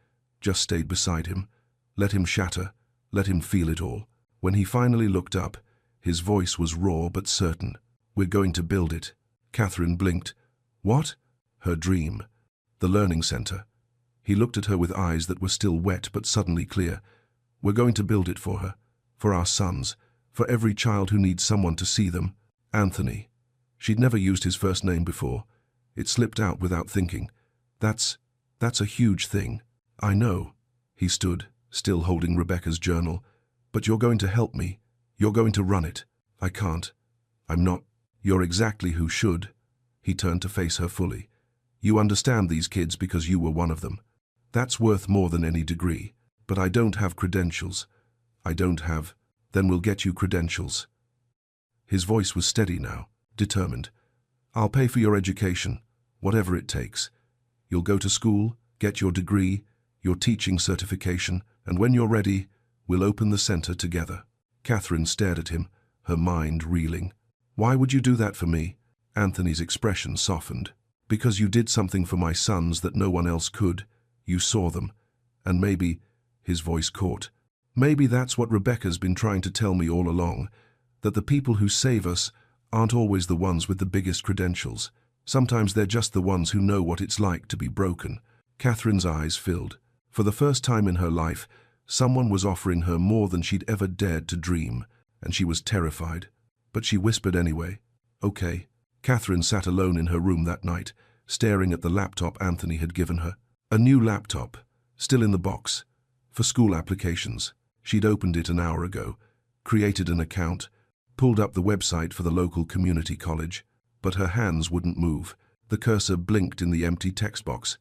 just stayed beside him, let him shatter, let him feel it all. When he finally looked up, his voice was raw but certain. "We're going to build it." Catherine blinked. "What?" "Her dream. The learning center." He looked at her with eyes that were still wet but suddenly clear. "We're going to build it for her, for our sons, for every child who needs someone to see them. Anthony." She'd never used his first name before. It slipped out without thinking. That's a huge thing." "I know." He stood, still holding Rebecca's journal. "But you're going to help me. You're going to run it." "I can't. I'm not." "You're exactly who should." He turned to face her fully. "You understand these kids because you were one of them. That's worth more than any degree. But I don't have credentials." "I don't have." "Then we'll get you credentials." His voice was steady now, determined. "I'll pay for your education, whatever it takes. You'll go to school, get your degree, your teaching certification, and when you're ready, we'll open the center together." Catherine stared at him, her mind reeling. "Why would you do that for me?" Anthony's expression softened. "Because you did something for my sons that no one else could. You saw them. And maybe," his voice caught, "maybe that's what Rebecca's been trying to tell me all along, that the people who save us aren't always the ones with the biggest credentials. Sometimes they're just the ones who know what it's like to be broken." Catherine's eyes filled. For the first time in her life, someone was offering her more than she'd ever dared to dream, and she was terrified. But she whispered anyway, "Okay." Catherine sat alone in her room that night, staring at the laptop Anthony had given her. A new laptop, still in the box, for school applications. She'd opened it an hour ago, created an account, pulled up the website for the local community college, but her hands wouldn't move. The cursor blinked in the empty text box.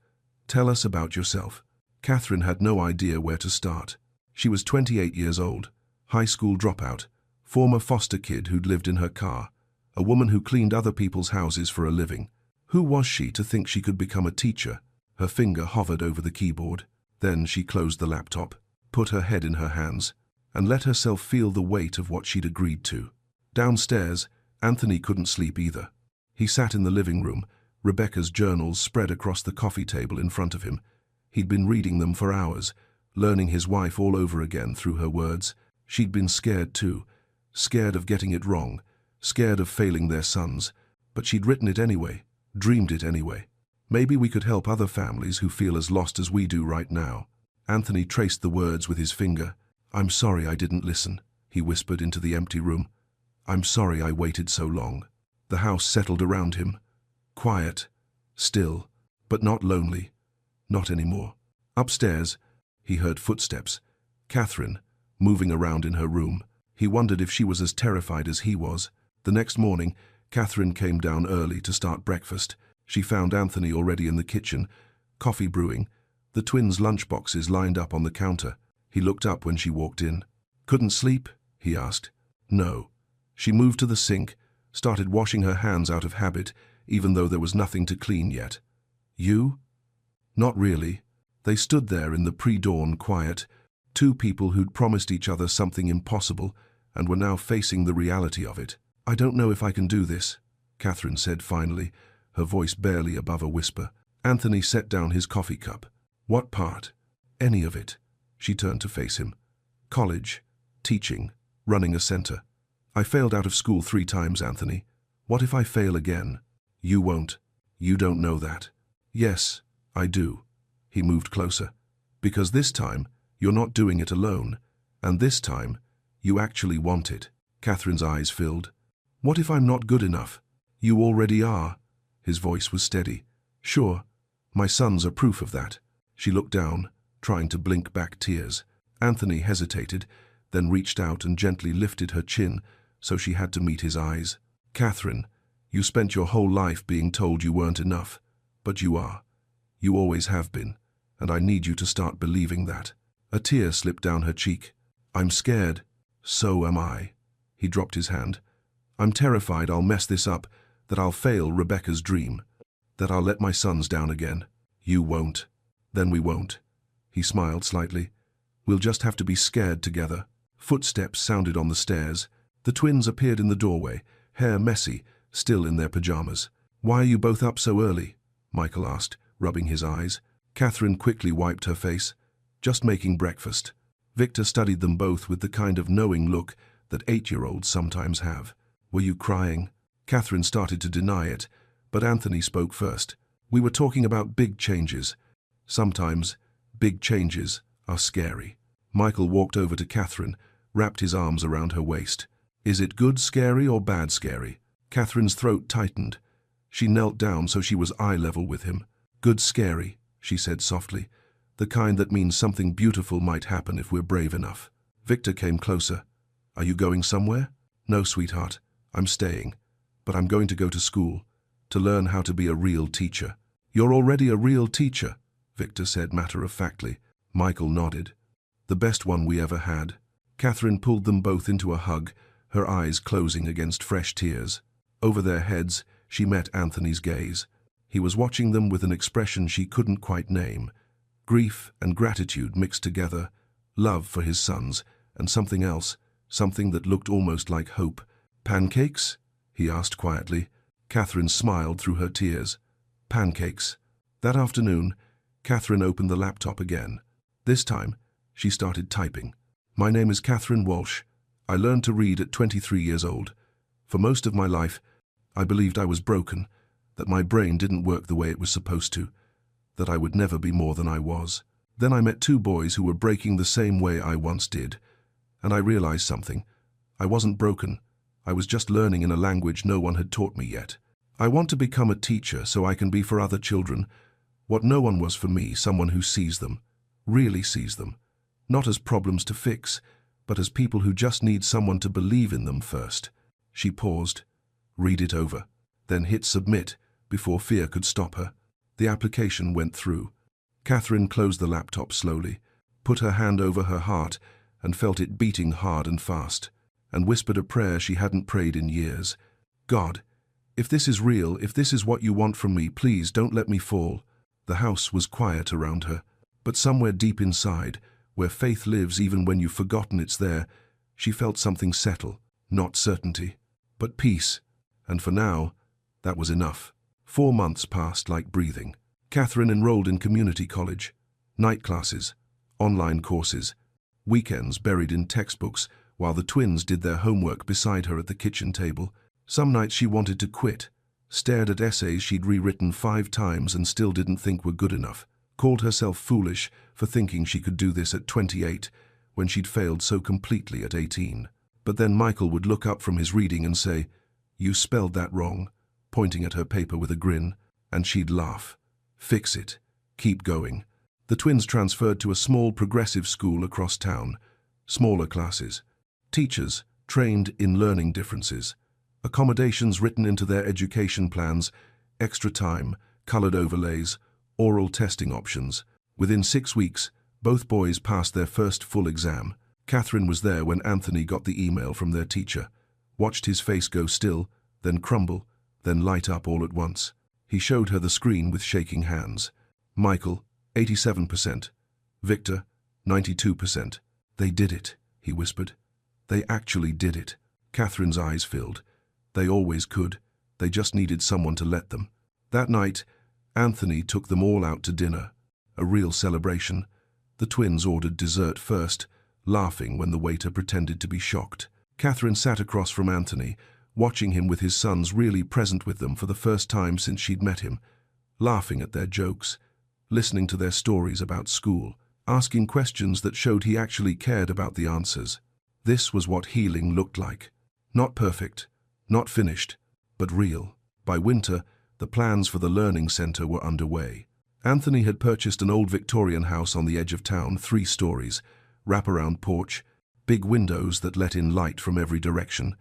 "Tell us about yourself." Catherine had no idea where to start. She was 28 years old, high school dropout, former foster kid who'd lived in her car, a woman who cleaned other people's houses for a living. Who was she to think she could become a teacher? Her finger hovered over the keyboard. Then she closed the laptop, put her head in her hands, and let herself feel the weight of what she'd agreed to. Downstairs, Anthony couldn't sleep either. He sat in the living room, Rebecca's journals spread across the coffee table in front of him. He'd been reading them for hours, learning his wife all over again through her words. She'd been scared too, scared of getting it wrong, scared of failing their sons. But she'd written it anyway, dreamed it anyway. "Maybe we could help other families who feel as lost as we do right now." Anthony traced the words with his finger. "I'm sorry I didn't listen," he whispered into the empty room. "I'm sorry I waited so long." The house settled around him. Quiet, still, but not lonely. Not anymore. Upstairs, he heard footsteps. Catherine, moving around in her room. He wondered if she was as terrified as he was. The next morning, Catherine came down early to start breakfast. She found Anthony already in the kitchen, coffee brewing, the twins' lunchboxes lined up on the counter. He looked up when she walked in. "Couldn't sleep?" he asked. "No." She moved to the sink, started washing her hands out of habit, even though there was nothing to clean yet. "You?" "Not really." They stood there in the pre-dawn quiet, two people who'd promised each other something impossible and were now facing the reality of it. "I don't know if I can do this," Catherine said finally, her voice barely above a whisper. Anthony set down his coffee cup. "What part?" "Any of it." She turned to face him. "College, teaching, running a center. I failed out of school 3 times, Anthony. What if I fail again?" "You won't. You don't know that." "Yes, I do." He moved closer. "Because this time, you're not doing it alone. And this time, you actually want it." Catherine's eyes filled. "What if I'm not good enough?" "You already are." His voice was steady. "Sure. My sons are proof of that." She looked down, trying to blink back tears. Anthony hesitated, then reached out and gently lifted her chin, so she had to meet his eyes. "Catherine, you spent your whole life being told you weren't enough, but you are. You always have been, and I need you to start believing that." A tear slipped down her cheek. "I'm scared." "So am I." He dropped his hand. "I'm terrified I'll mess this up, that I'll fail Rebecca's dream, that I'll let my sons down again." "You won't." "Then we won't." He smiled slightly. "We'll just have to be scared together." Footsteps sounded on the stairs. The twins appeared in the doorway, hair messy, still in their pajamas. "Why are you both up so early?" Michael asked, rubbing his eyes. Catherine quickly wiped her face. Just making breakfast. Victor studied them both with the kind of knowing look that 8-year-olds sometimes have. Were you crying? Catherine started to deny it, but Anthony spoke first. We were talking about big changes. Sometimes, big changes are scary. Michael walked over to Catherine, wrapped his arms around her waist. Is it good scary or bad scary? Catherine's throat tightened. She knelt down so she was eye level with him. Good scary, she said softly. The kind that means something beautiful might happen if we're brave enough. Victor came closer. Are you going somewhere? No, sweetheart. I'm staying. But I'm going to go to school, to learn how to be a real teacher. You're already a real teacher, Victor said matter-of-factly. Michael nodded. The best one we ever had. Catherine pulled them both into a hug, her eyes closing against fresh tears. Over their heads, she met Anthony's gaze. He was watching them with an expression she couldn't quite name. Grief and gratitude mixed together, love for his sons, and something else, something that looked almost like hope. Pancakes? He asked quietly. Catherine smiled through her tears. Pancakes. That afternoon, Catherine opened the laptop again. This time, she started typing. My name is Catherine Walsh. I learned to read at 23 years old. For most of my life, I believed I was broken, that my brain didn't work the way it was supposed to, that I would never be more than I was. Then I met 2 boys who were breaking the same way I once did, and I realized something. I wasn't broken. I was just learning in a language no one had taught me yet. I want to become a teacher so I can be for other children what no one was for me, someone who sees them, really sees them, not as problems to fix, but as people who just need someone to believe in them first. She paused, read it over, then hit submit before fear could stop her. The application went through. Catherine closed the laptop slowly, put her hand over her heart and felt it beating hard and fast, and whispered a prayer she hadn't prayed in years. God, if this is real, if this is what you want from me, please don't let me fall. The house was quiet around her, but somewhere deep inside, where faith lives even when you've forgotten it's there, she felt something settle, not certainty, but peace. And for now, that was enough. 4 months passed like breathing. Catherine enrolled in community college, night classes, online courses, weekends buried in textbooks while the twins did their homework beside her at the kitchen table. Some nights she wanted to quit, stared at essays she'd rewritten 5 times and still didn't think were good enough, called herself foolish for thinking she could do this at 28 when she'd failed so completely at 18. But then Michael would look up from his reading and say, "You spelled that wrong," pointing at her paper with a grin, and she'd laugh. Fix it. Keep going. The twins transferred to a small progressive school across town. Smaller classes. Teachers trained in learning differences. Accommodations written into their education plans. Extra time, colored overlays, oral testing options. Within 6 weeks, both boys passed their first full exam. Catherine was there when Anthony got the email from their teacher. Watched his face go still, then crumble, then light up all at once. He showed her the screen with shaking hands. Michael, 87%. Victor, 92%. They did it, he whispered. They actually did it. Catherine's eyes filled. They always could. They just needed someone to let them. That night, Anthony took them all out to dinner. A real celebration. The twins ordered dessert first, laughing when the waiter pretended to be shocked. Catherine sat across from Anthony, watching him with his sons really present with them for the first time since she'd met him, laughing at their jokes, listening to their stories about school, asking questions that showed he actually cared about the answers. This was what healing looked like. Not perfect, not finished, but real. By winter, the plans for the learning center were underway. Anthony had purchased an old Victorian house on the edge of town, 3 stories, wraparound porch, big windows that let in light from every direction.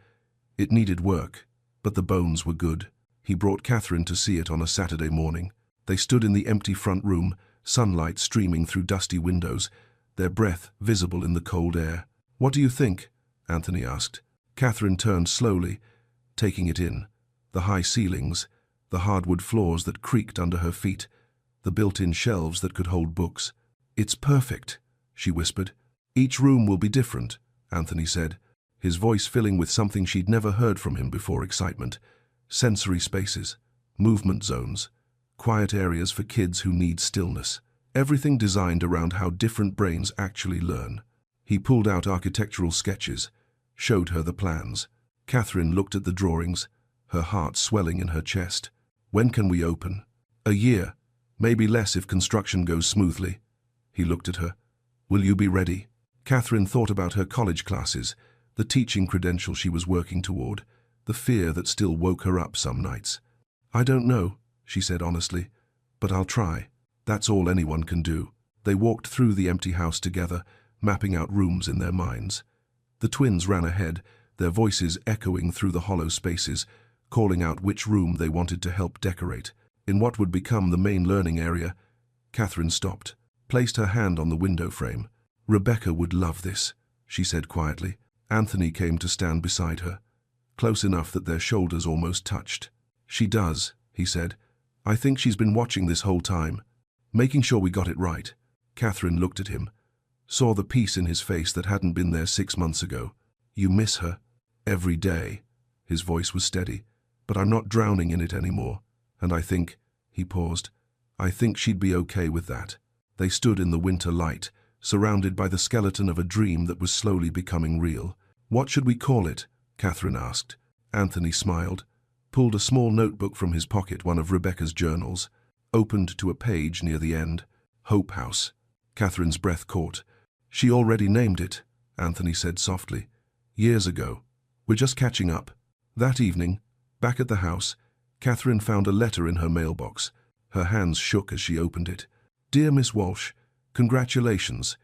It needed work, but the bones were good. He brought Catherine to see it on a Saturday morning. They stood in the empty front room, sunlight streaming through dusty windows, their breath visible in the cold air. "What do you think?" Anthony asked. Catherine turned slowly, taking it in. The high ceilings, the hardwood floors that creaked under her feet, the built-in shelves that could hold books. "It's perfect," she whispered. "Each room will be different," Anthony said, his voice filling with something she'd never heard from him before: excitement. Sensory spaces, movement zones, quiet areas for kids who need stillness. Everything designed around how different brains actually learn. He pulled out architectural sketches, showed her the plans. Catherine looked at the drawings, her heart swelling in her chest. When can we open? A year, maybe less if construction goes smoothly. He looked at her. Will you be ready? Catherine thought about her college classes, the teaching credential she was working toward, the fear that still woke her up some nights. I don't know, she said honestly, but I'll try. That's all anyone can do. They walked through the empty house together, mapping out rooms in their minds. The twins ran ahead, their voices echoing through the hollow spaces, calling out which room they wanted to help decorate. In what would become the main learning area, Catherine stopped, placed her hand on the window frame. Rebecca would love this, she said quietly. Anthony came to stand beside her, close enough that their shoulders almost touched. She does, he said. I think she's been watching this whole time, making sure we got it right. Catherine looked at him, saw the peace in his face that hadn't been there 6 months ago. You miss her? Every day. His voice was steady. But I'm not drowning in it anymore. And I think, he paused, I think she'd be okay with that. They stood in the winter light, surrounded by the skeleton of a dream that was slowly becoming real. What should we call it? Catherine asked. Anthony smiled, pulled a small notebook from his pocket, one of Rebecca's journals, opened to a page near the end. Hope House. Catherine's breath caught. She already named it, Anthony said softly. Years ago. We're just catching up. That evening, back at the house, Catherine found a letter in her mailbox. Her hands shook as she opened it. Dear Miss Walsh, congratulations.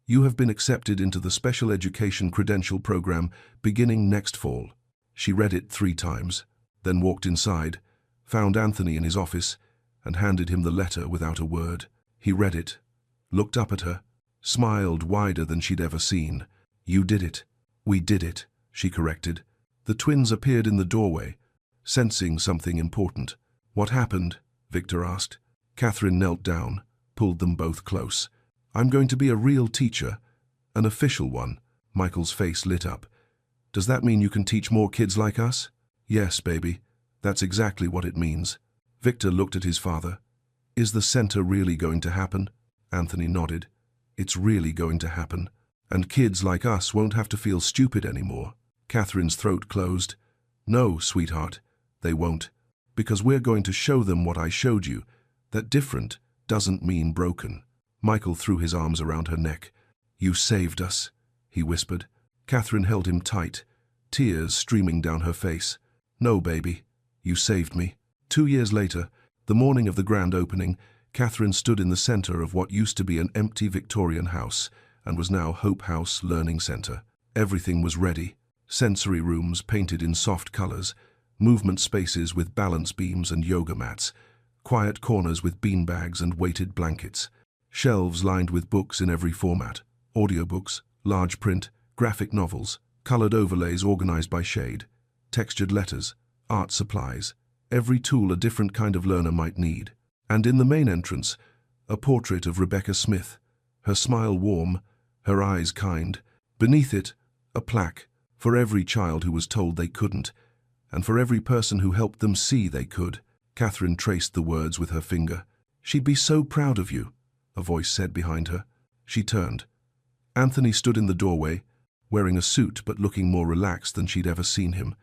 You have been accepted into the special education credential program beginning next fall. She read it 3 times, then walked inside, found Anthony in his office, and handed him the letter without a word. He read it, looked up at her, smiled wider than she'd ever seen. You did it. We did it, she corrected. The twins appeared in the doorway, sensing something important. What happened? Victor asked. Catherine knelt down, pulled them both close. I'm going to be a real teacher, an official one. Michael's face lit up. Does that mean you can teach more kids like us? Yes, baby. That's exactly what it means. Victor looked at his father. Is the center really going to happen? Anthony nodded. It's really going to happen. And kids like us won't have to feel stupid anymore. Catherine's throat closed. No, sweetheart, they won't. Because we're going to show them what I showed you, that different doesn't mean broken. Michael threw his arms around her neck. You saved us, he whispered. Catherine held him tight, tears streaming down her face. No, baby, you saved me. 2 years later, the morning of the grand opening, Catherine stood in the center of what used to be an empty Victorian house and was now Hope House Learning Center. Everything was ready. Sensory rooms painted in soft colors, movement spaces with balance beams and yoga mats, quiet corners with beanbags and weighted blankets, shelves lined with books in every format, audiobooks, large print, graphic novels, colored overlays organized by shade, textured letters, art supplies, every tool a different kind of learner might need. And in the main entrance, a portrait of Rebecca Smith, her smile warm, her eyes kind. Beneath it, a plaque, for every child who was told they couldn't, and for every person who helped them see they could. Catherine traced the words with her finger. She'd be so proud of you, a voice said behind her. She turned. Anthony stood in the doorway, wearing a suit but looking more relaxed than she'd ever seen him.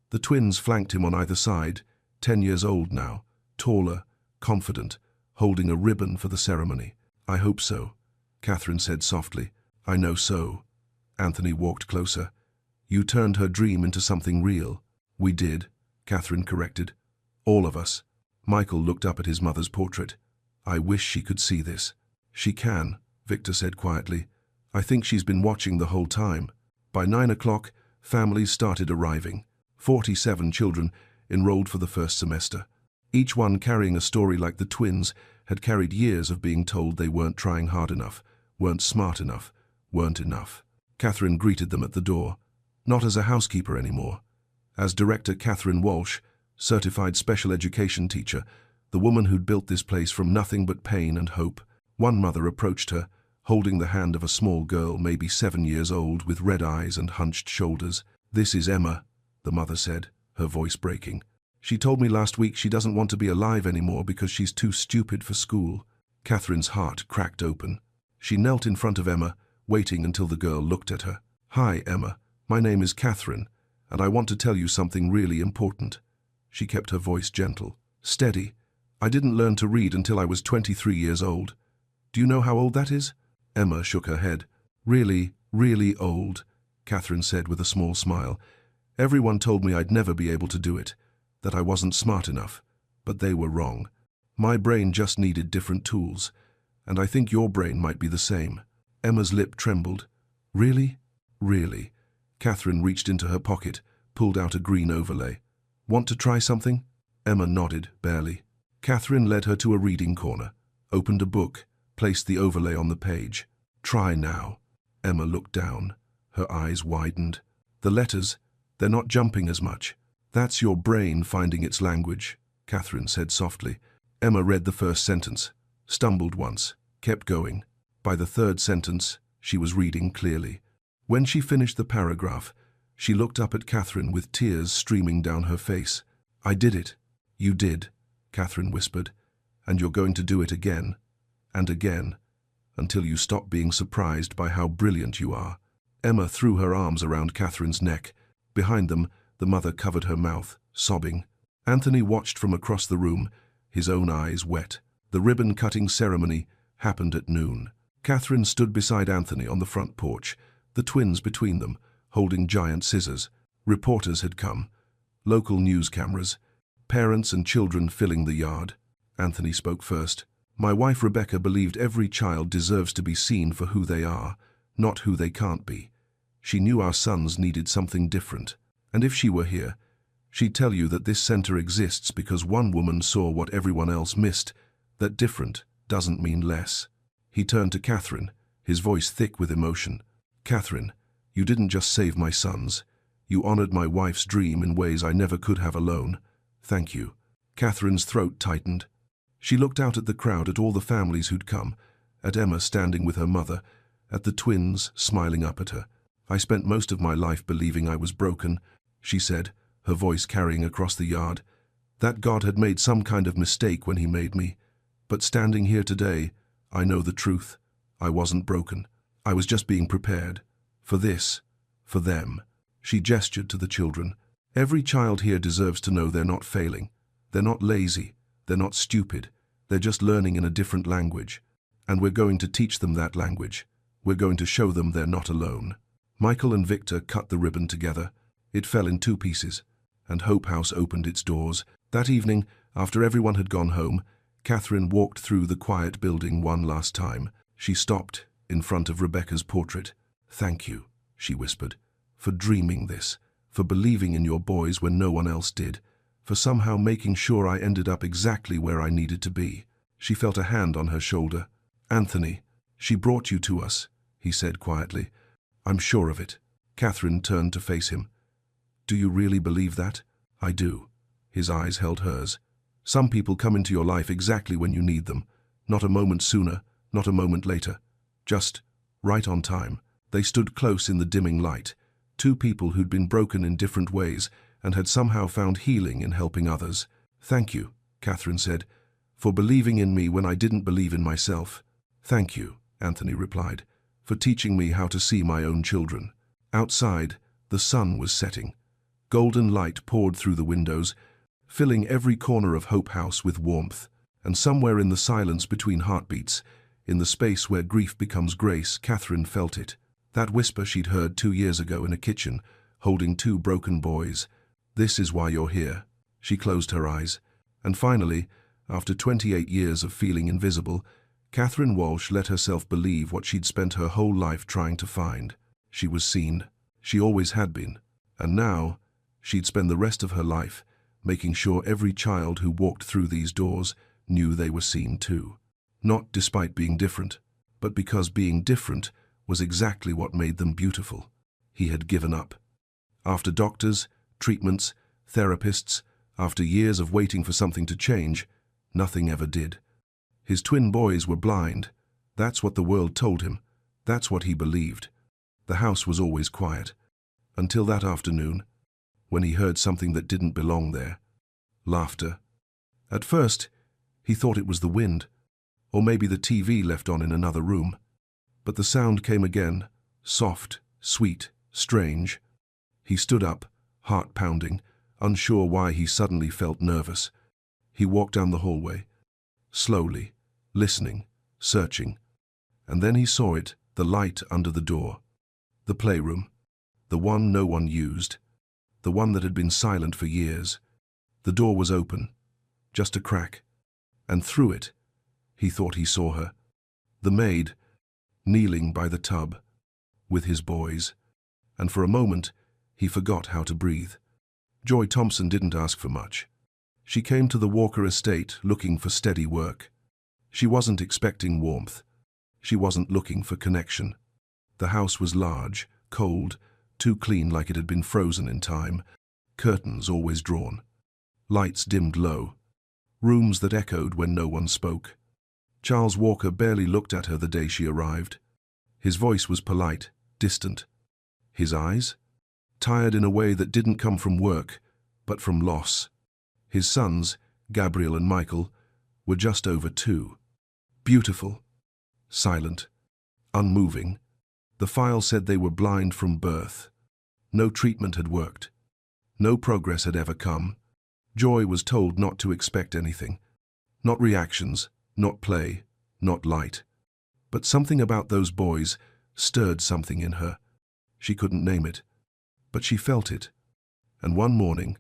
The twins flanked him on either side, 10 years old now, taller, confident, holding a ribbon for the ceremony. I hope so, Catherine said softly. I know so. Anthony walked closer. You turned her dream into something real. We did, Catherine corrected. All of us. Michael looked up at his mother's portrait. I wish she could see this. She can, Victor said quietly. I think she's been watching the whole time. By 9 o'clock, families started arriving. 47 children enrolled for the first semester. Each one carrying a story like the twins had carried years of being told they weren't trying hard enough, weren't smart enough, weren't enough. Catherine greeted them at the door, not as a housekeeper anymore. As Director Catherine Walsh, certified special education teacher, the woman who'd built this place from nothing but pain and hope. One mother approached her, holding the hand of a small girl, maybe 7 years old, with red eyes and hunched shoulders. This is Emma, the mother said, her voice breaking. She told me last week she doesn't want to be alive anymore because she's too stupid for school. Catherine's heart cracked open. She knelt in front of Emma, waiting until the girl looked at her. "Hi, Emma. My name is Catherine, and I want to tell you something really important." She kept her voice gentle, steady. "I didn't learn to read until I was 23 years old. Do you know how old that is?" Emma shook her head. "Really, really old," Catherine said with a small smile. "Everyone told me I'd never be able to do it, that I wasn't smart enough, but they were wrong. My brain just needed different tools, and I think your brain might be the same." Emma's lip trembled. "Really? Really?" Catherine reached into her pocket, pulled out a green overlay. "Want to try something?" Emma nodded, barely. Catherine led her to a reading corner, opened a book, placed the overlay on the page. "Try now." Emma looked down. Her eyes widened. "The letters, they're not jumping as much." "That's your brain finding its language," Catherine said softly. Emma read the first sentence, stumbled once, kept going. By the third sentence, she was reading clearly. When she finished the paragraph, she looked up at Catherine with tears streaming down her face. "I did it." "You did," Catherine whispered, "and you're going to do it again, and again, until you stop being surprised by how brilliant you are." Emma threw her arms around Catherine's neck. Behind them, the mother covered her mouth, sobbing. Anthony watched from across the room, his own eyes wet. The ribbon-cutting ceremony happened at noon. Catherine stood beside Anthony on the front porch, the twins between them, holding giant scissors. Reporters had come, local news cameras, parents and children filling the yard. Anthony spoke first. "My wife Rebecca believed every child deserves to be seen for who they are, not who they can't be. She knew our sons needed something different. And if she were here, she'd tell you that this center exists because one woman saw what everyone else missed, that different doesn't mean less." He turned to Catherine, his voice thick with emotion. "Catherine, you didn't just save my sons. You honored my wife's dream in ways I never could have alone. Thank you." Catherine's throat tightened. She looked out at the crowd, at all the families who'd come, at Emma standing with her mother, at the twins smiling up at her. "I spent most of my life believing I was broken," she said, her voice carrying across the yard. "That God had made some kind of mistake when he made me. But standing here today, I know the truth. I wasn't broken. I was just being prepared. For this. For them." She gestured to the children. "Every child here deserves to know they're not failing. They're not lazy. They're not stupid. They're just learning in a different language. And we're going to teach them that language. We're going to show them they're not alone." Michael and Victor cut the ribbon together. It fell in 2 pieces, and Hope House opened its doors. That evening, after everyone had gone home, Catherine walked through the quiet building one last time. She stopped in front of Rebecca's portrait. "Thank you," she whispered, "for dreaming this, for believing in your boys when no one else did, for somehow making sure I ended up exactly where I needed to be." She felt a hand on her shoulder. "Anthony, she brought you to us," he said quietly. "I'm sure of it." Catherine turned to face him. "Do you really believe that?" "I do." His eyes held hers. "Some people come into your life exactly when you need them. Not a moment sooner, not a moment later. Just right on time." They stood close in the dimming light, 2 people who'd been broken in different ways and had somehow found healing in helping others. "Thank you," Catherine said, "for believing in me when I didn't believe in myself." "Thank you," Anthony replied, "for teaching me how to see my own children." Outside, the sun was setting. Golden light poured through the windows, filling every corner of Hope House with warmth. And somewhere in the silence between heartbeats, in the space where grief becomes grace, Catherine felt it. That whisper she'd heard 2 years ago in a kitchen, holding 2 broken boys. "This is why you're here." She closed her eyes. And finally, after 28 years of feeling invisible, Catherine Walsh let herself believe what she'd spent her whole life trying to find. She was seen. She always had been. And now, she'd spend the rest of her life making sure every child who walked through these doors knew they were seen too. Not despite being different, but because being different was exactly what made them beautiful. He had given up. After doctors, treatments, therapists, after years of waiting for something to change, nothing ever did. His twin boys were blind. That's what the world told him. That's what he believed. The house was always quiet. Until that afternoon, when he heard something that didn't belong there. Laughter. At first, he thought it was the wind, Or maybe the TV left on in another room. But the sound came again, soft, sweet, strange. He stood up, heart pounding, unsure why he suddenly felt nervous. He walked down the hallway, slowly, listening, searching. And then he saw it, the light under the door. The playroom. The one no one used. The one that had been silent for years. The door was open, just a crack. And through it, he thought he saw her. The maid, kneeling by the tub, with his boys. And for a moment, he forgot how to breathe. Joy Thompson didn't ask for much. She came to the Walker estate looking for steady work. She wasn't expecting warmth. She wasn't looking for connection. The house was large, cold, too clean like it had been frozen in time. Curtains always drawn. Lights dimmed low. Rooms that echoed when no one spoke. Charles Walker barely looked at her the day she arrived. His voice was polite, distant. His eyes? Tired in a way that didn't come from work, but from loss. His sons, Gabriel and Michael, were just over 2. Beautiful, silent, unmoving. The file said they were blind from birth. No treatment had worked. No progress had ever come. Joy was told not to expect anything. Not reactions, not play, not light. But something about those boys stirred something in her. She couldn't name it, but she felt it. And one morning,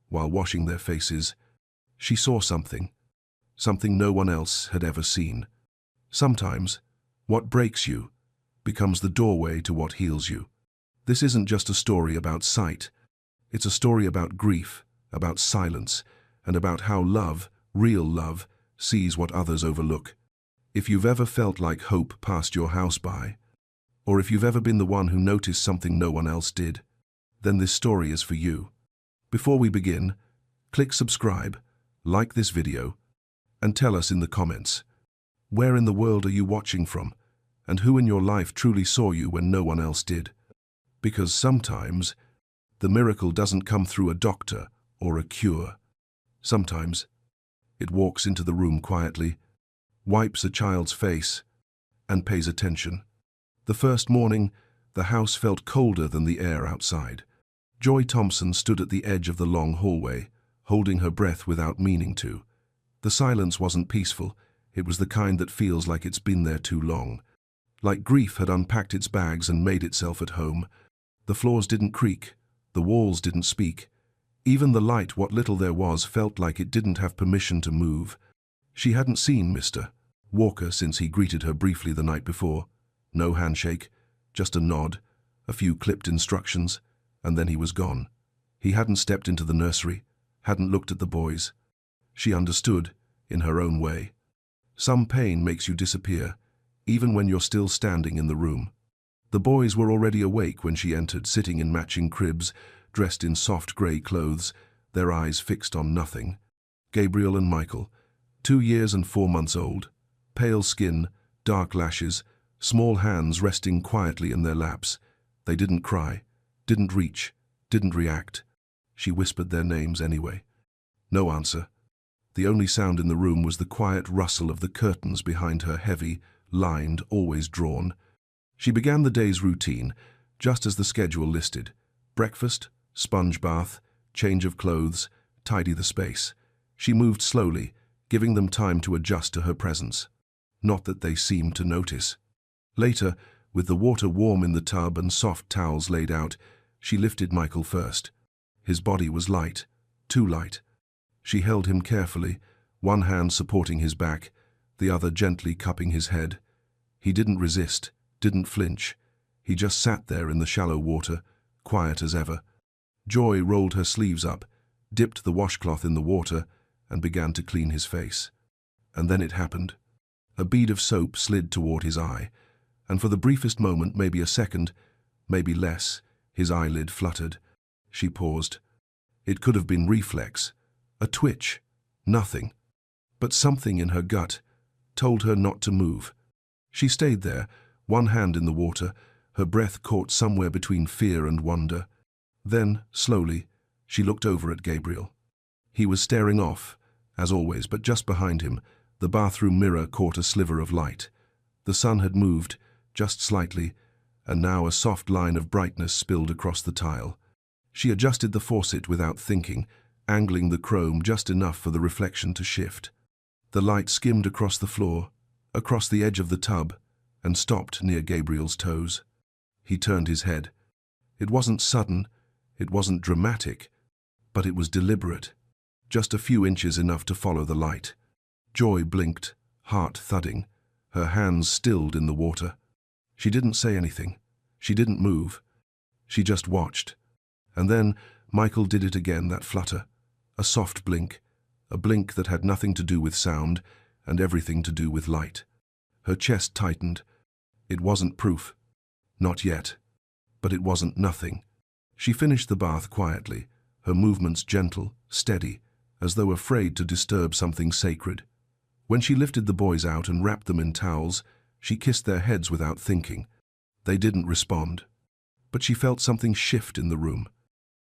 while washing their faces, she saw something no one else had ever seen. Sometimes, what breaks you becomes the doorway to what heals you. This isn't just a story about sight. It's a story about grief, about silence, and about how love, real love, sees what others overlook. If you've ever felt like hope passed your house by, or if you've ever been the one who noticed something no one else did, then this story is for you. Before we begin, click subscribe, like this video, and tell us in the comments, where in the world are you watching from, and who in your life truly saw you when no one else did? Because sometimes, the miracle doesn't come through a doctor or a cure. Sometimes, it walks into the room quietly, wipes a child's face, and pays attention. The first morning, the house felt colder than the air outside. Joy Thompson stood at the edge of the long hallway, holding her breath without meaning to. The silence wasn't peaceful. It was the kind that feels like it's been there too long. Like grief had unpacked its bags and made itself at home. The floors didn't creak. The walls didn't speak. Even the light, what little there was, felt like it didn't have permission to move. She hadn't seen Mr. Walker since he greeted her briefly the night before. No handshake, just a nod, a few clipped instructions, and then he was gone. He hadn't stepped into the nursery, hadn't looked at the boys. She understood, in her own way. Some pain makes you disappear, even when you're still standing in the room. The boys were already awake when she entered, sitting in matching cribs, dressed in soft grey clothes, their eyes fixed on nothing. Gabriel and Michael, 2 years and 4 months old, pale skin, dark lashes, small hands resting quietly in their laps. They didn't cry, didn't reach, didn't react. She whispered their names anyway. No answer. The only sound in the room was the quiet rustle of the curtains behind her, heavy, lined, always drawn. She began the day's routine, just as the schedule listed. Breakfast, sponge bath, change of clothes, tidy the space. She moved slowly, giving them time to adjust to her presence. Not that they seemed to notice. Later, with the water warm in the tub and soft towels laid out, she lifted Michael first. His body was light, too light. She held him carefully, one hand supporting his back, the other gently cupping his head. He didn't resist, didn't flinch. He just sat there in the shallow water, quiet as ever. Joy rolled her sleeves up, dipped the washcloth in the water, and began to clean his face. And then it happened. A bead of soap slid toward his eye, and for the briefest moment, maybe a second, maybe less, his eyelid fluttered. She paused. It could have been reflex, a twitch, nothing. But something in her gut told her not to move. She stayed there, one hand in the water, her breath caught somewhere between fear and wonder. Then, slowly, she looked over at Gabriel. He was staring off, as always, but just behind him, The bathroom mirror caught a sliver of light. The sun had moved, just slightly, and now a soft line of brightness spilled across the tile. She adjusted the faucet without thinking, angling the chrome just enough for the reflection to shift. The light skimmed across the floor, across the edge of the tub, and stopped near Gabriel's toes. He turned his head. It wasn't sudden, it wasn't dramatic, but it was deliberate, just a few inches enough to follow the light. Joy blinked, heart thudding, her hands stilled in the water. She didn't say anything. She didn't move. She just watched. And then Michael did it again, that flutter. A soft blink, a blink that had nothing to do with sound and everything to do with light. Her chest tightened. It wasn't proof. Not yet. But it wasn't nothing. She finished the bath quietly, her movements gentle, steady, as though afraid to disturb something sacred. When she lifted the boys out and wrapped them in towels, she kissed their heads without thinking. They didn't respond. But she felt something shift in the room.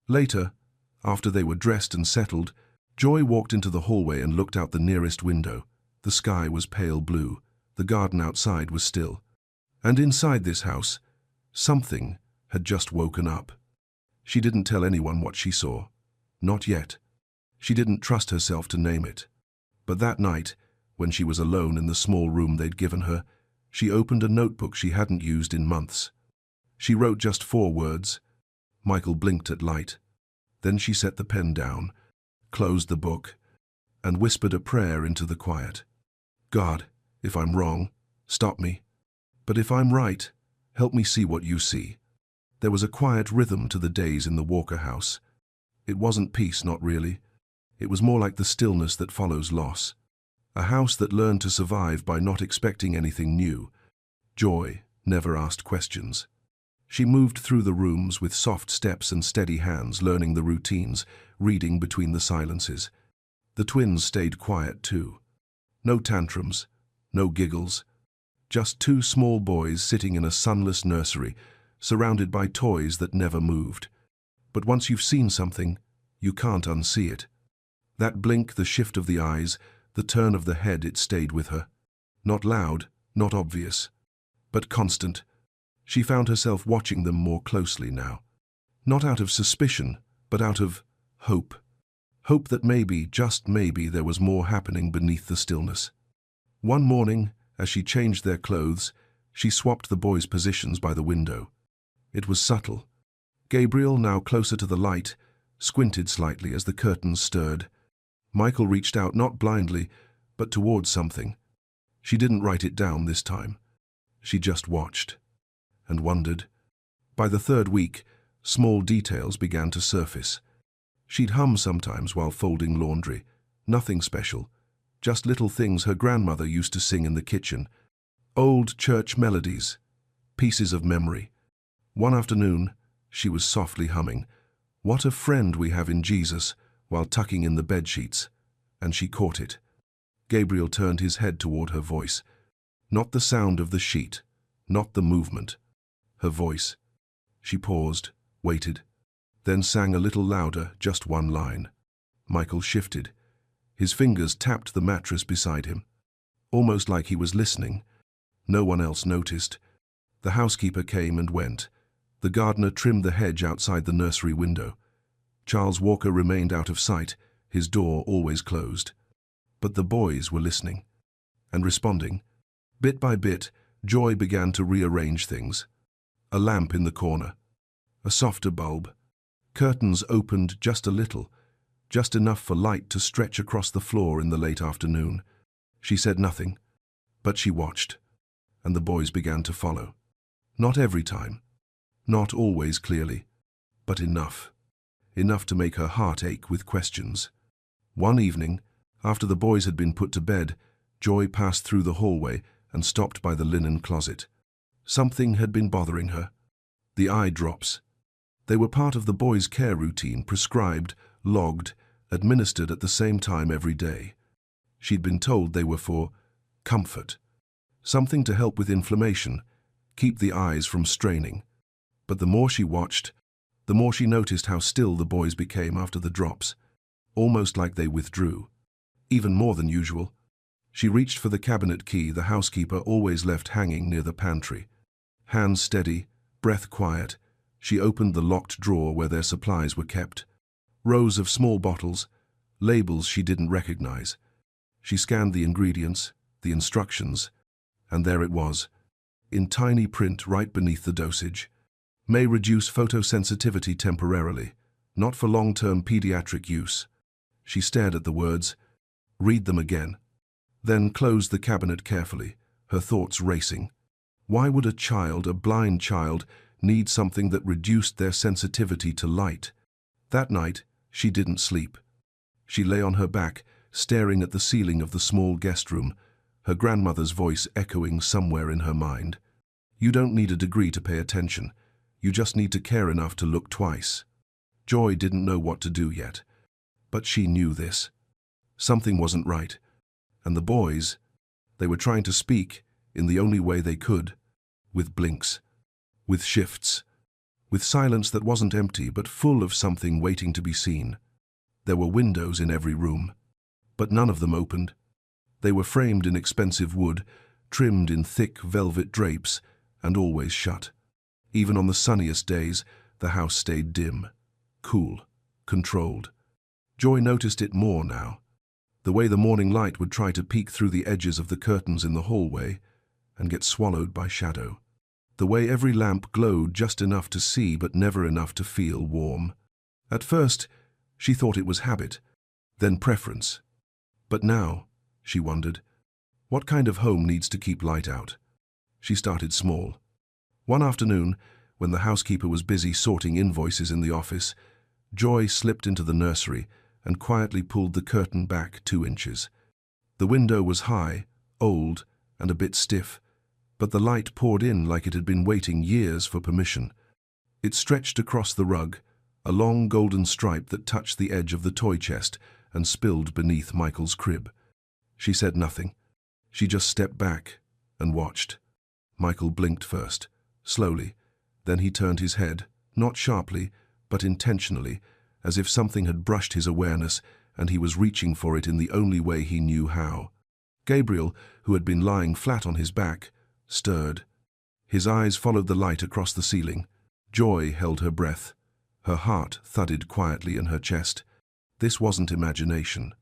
Later, after they were dressed and settled, Joy walked into the hallway and looked out the nearest window. The sky was pale blue. The garden outside was still. And inside this house, something had just woken up. She didn't tell anyone what she saw. Not yet. She didn't trust herself to name it. But that night, when she was alone in the small room they'd given her, she opened a notebook she hadn't used in months. She wrote just 4 words. Michael blinked at light. Then she set the pen down, closed the book, and whispered a prayer into the quiet. God, if I'm wrong, stop me. But if I'm right, help me see what you see. There was a quiet rhythm to the days in the Walker house. It wasn't peace, not really. It was more like the stillness that follows loss. A house that learned to survive by not expecting anything new. Joy never asked questions. She moved through the rooms with soft steps and steady hands, learning the routines, reading between the silences. The twins stayed quiet too. No tantrums, no giggles. Just 2 small boys sitting in a sunless nursery, surrounded by toys that never moved. But once you've seen something, you can't unsee it. That blink, the shift of the eyes, the turn of the head, it stayed with her. Not loud, not obvious, but constant. She found herself watching them more closely now. Not out of suspicion, but out of hope. Hope that maybe, just maybe, there was more happening beneath the stillness. One morning, as she changed their clothes, she swapped the boys' positions by the window. It was subtle. Gabriel, now closer to the light, squinted slightly as the curtains stirred. Michael reached out, not blindly, but towards something. She didn't write it down this time. She just watched and wondered. By the 3rd week, small details began to surface. She'd hum sometimes while folding laundry. Nothing special, just little things her grandmother used to sing in the kitchen. Old church melodies, pieces of memory. One afternoon, she was softly humming, "What a friend we have in Jesus," while tucking in the bedsheets, and she caught it. Gabriel turned his head toward her voice. Not the sound of the sheet, not the movement. Her voice. She paused, waited, then sang a little louder, just one line. Michael shifted. His fingers tapped the mattress beside him, almost like he was listening. No one else noticed. The housekeeper came and went. The gardener trimmed the hedge outside the nursery window. Charles Walker remained out of sight, his door always closed. But the boys were listening and responding. Bit by bit, Joy began to rearrange things. A lamp in the corner, a softer bulb. Curtains opened just a little, just enough for light to stretch across the floor in the late afternoon. She said nothing, but she watched, and the boys began to follow. Not every time, not always clearly, but enough. Enough to make her heart ache with questions. One evening, after the boys had been put to bed, Joy passed through the hallway and stopped by the linen closet. Something had been bothering her. The eye drops. They were part of the boys' care routine, prescribed, logged, administered at the same time every day. She'd been told they were for comfort, something to help with inflammation, keep the eyes from straining. But the more she watched, the more she noticed how still the boys became after the drops, almost like they withdrew. Even more than usual. She reached for the cabinet key the housekeeper always left hanging near the pantry. Hands steady, breath quiet, she opened the locked drawer where their supplies were kept. Rows of small bottles, labels she didn't recognize. She scanned the ingredients, the instructions, and there it was, in tiny print right beneath the dosage. May reduce photosensitivity temporarily, not for long-term pediatric use. She stared at the words, read them again, then closed the cabinet carefully, her thoughts racing. Why would a blind child, need something that reduced their sensitivity to light? That night, she didn't sleep. She lay on her back, staring at the ceiling of the small guest room, her grandmother's voice echoing somewhere in her mind. You don't need a degree to pay attention. You just need to care enough to look twice. Joy didn't know what to do yet, but she knew this. Something wasn't right. And the boys, they were trying to speak in the only way they could, with blinks, with shifts, with silence that wasn't empty but full of something waiting to be seen. There were windows in every room, but none of them opened. They were framed in expensive wood, trimmed in thick velvet drapes, and always shut. Even on the sunniest days, the house stayed dim, cool, controlled. Joy noticed it more now. The way the morning light would try to peek through the edges of the curtains in the hallway and get swallowed by shadow. The way every lamp glowed just enough to see but never enough to feel warm. At first, she thought it was habit, then preference. But now, she wondered, what kind of home needs to keep light out? She started small. One afternoon, when the housekeeper was busy sorting invoices in the office, Joy slipped into the nursery and quietly pulled the curtain back 2 inches. The window was high, old, and a bit stiff, but the light poured in like it had been waiting years for permission. It stretched across the rug, a long golden stripe that touched the edge of the toy chest and spilled beneath Michael's crib. She said nothing. She just stepped back and watched. Michael blinked first, slowly. Then he turned his head, not sharply, but intentionally, as if something had brushed his awareness and he was reaching for it in the only way he knew how. Gabriel, who had been lying flat on his back, stirred. His eyes followed the light across the ceiling. Joy held her breath. Her heart thudded quietly in her chest. This wasn't imagination.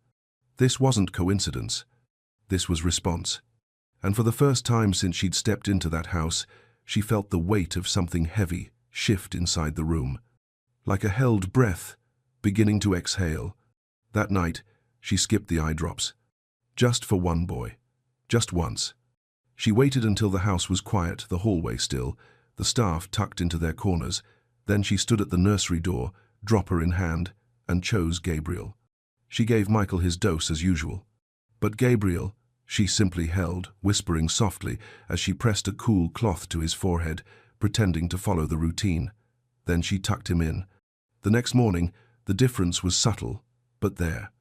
This wasn't coincidence. This was response. And for the first time since she'd stepped into that house, she felt the weight of something heavy shift inside the room. Like a held breath, beginning to exhale. That night, she skipped the eye drops. Just for one boy. Just once. She waited until the house was quiet, the hallway still, the staff tucked into their corners. Then she stood at the nursery door, dropper in hand, and chose Gabriel. She gave Michael his dose as usual. But Gabriel, she simply held, whispering softly as she pressed a cool cloth to his forehead, pretending to follow the routine. Then she tucked him in. The next morning, the difference was subtle, but there.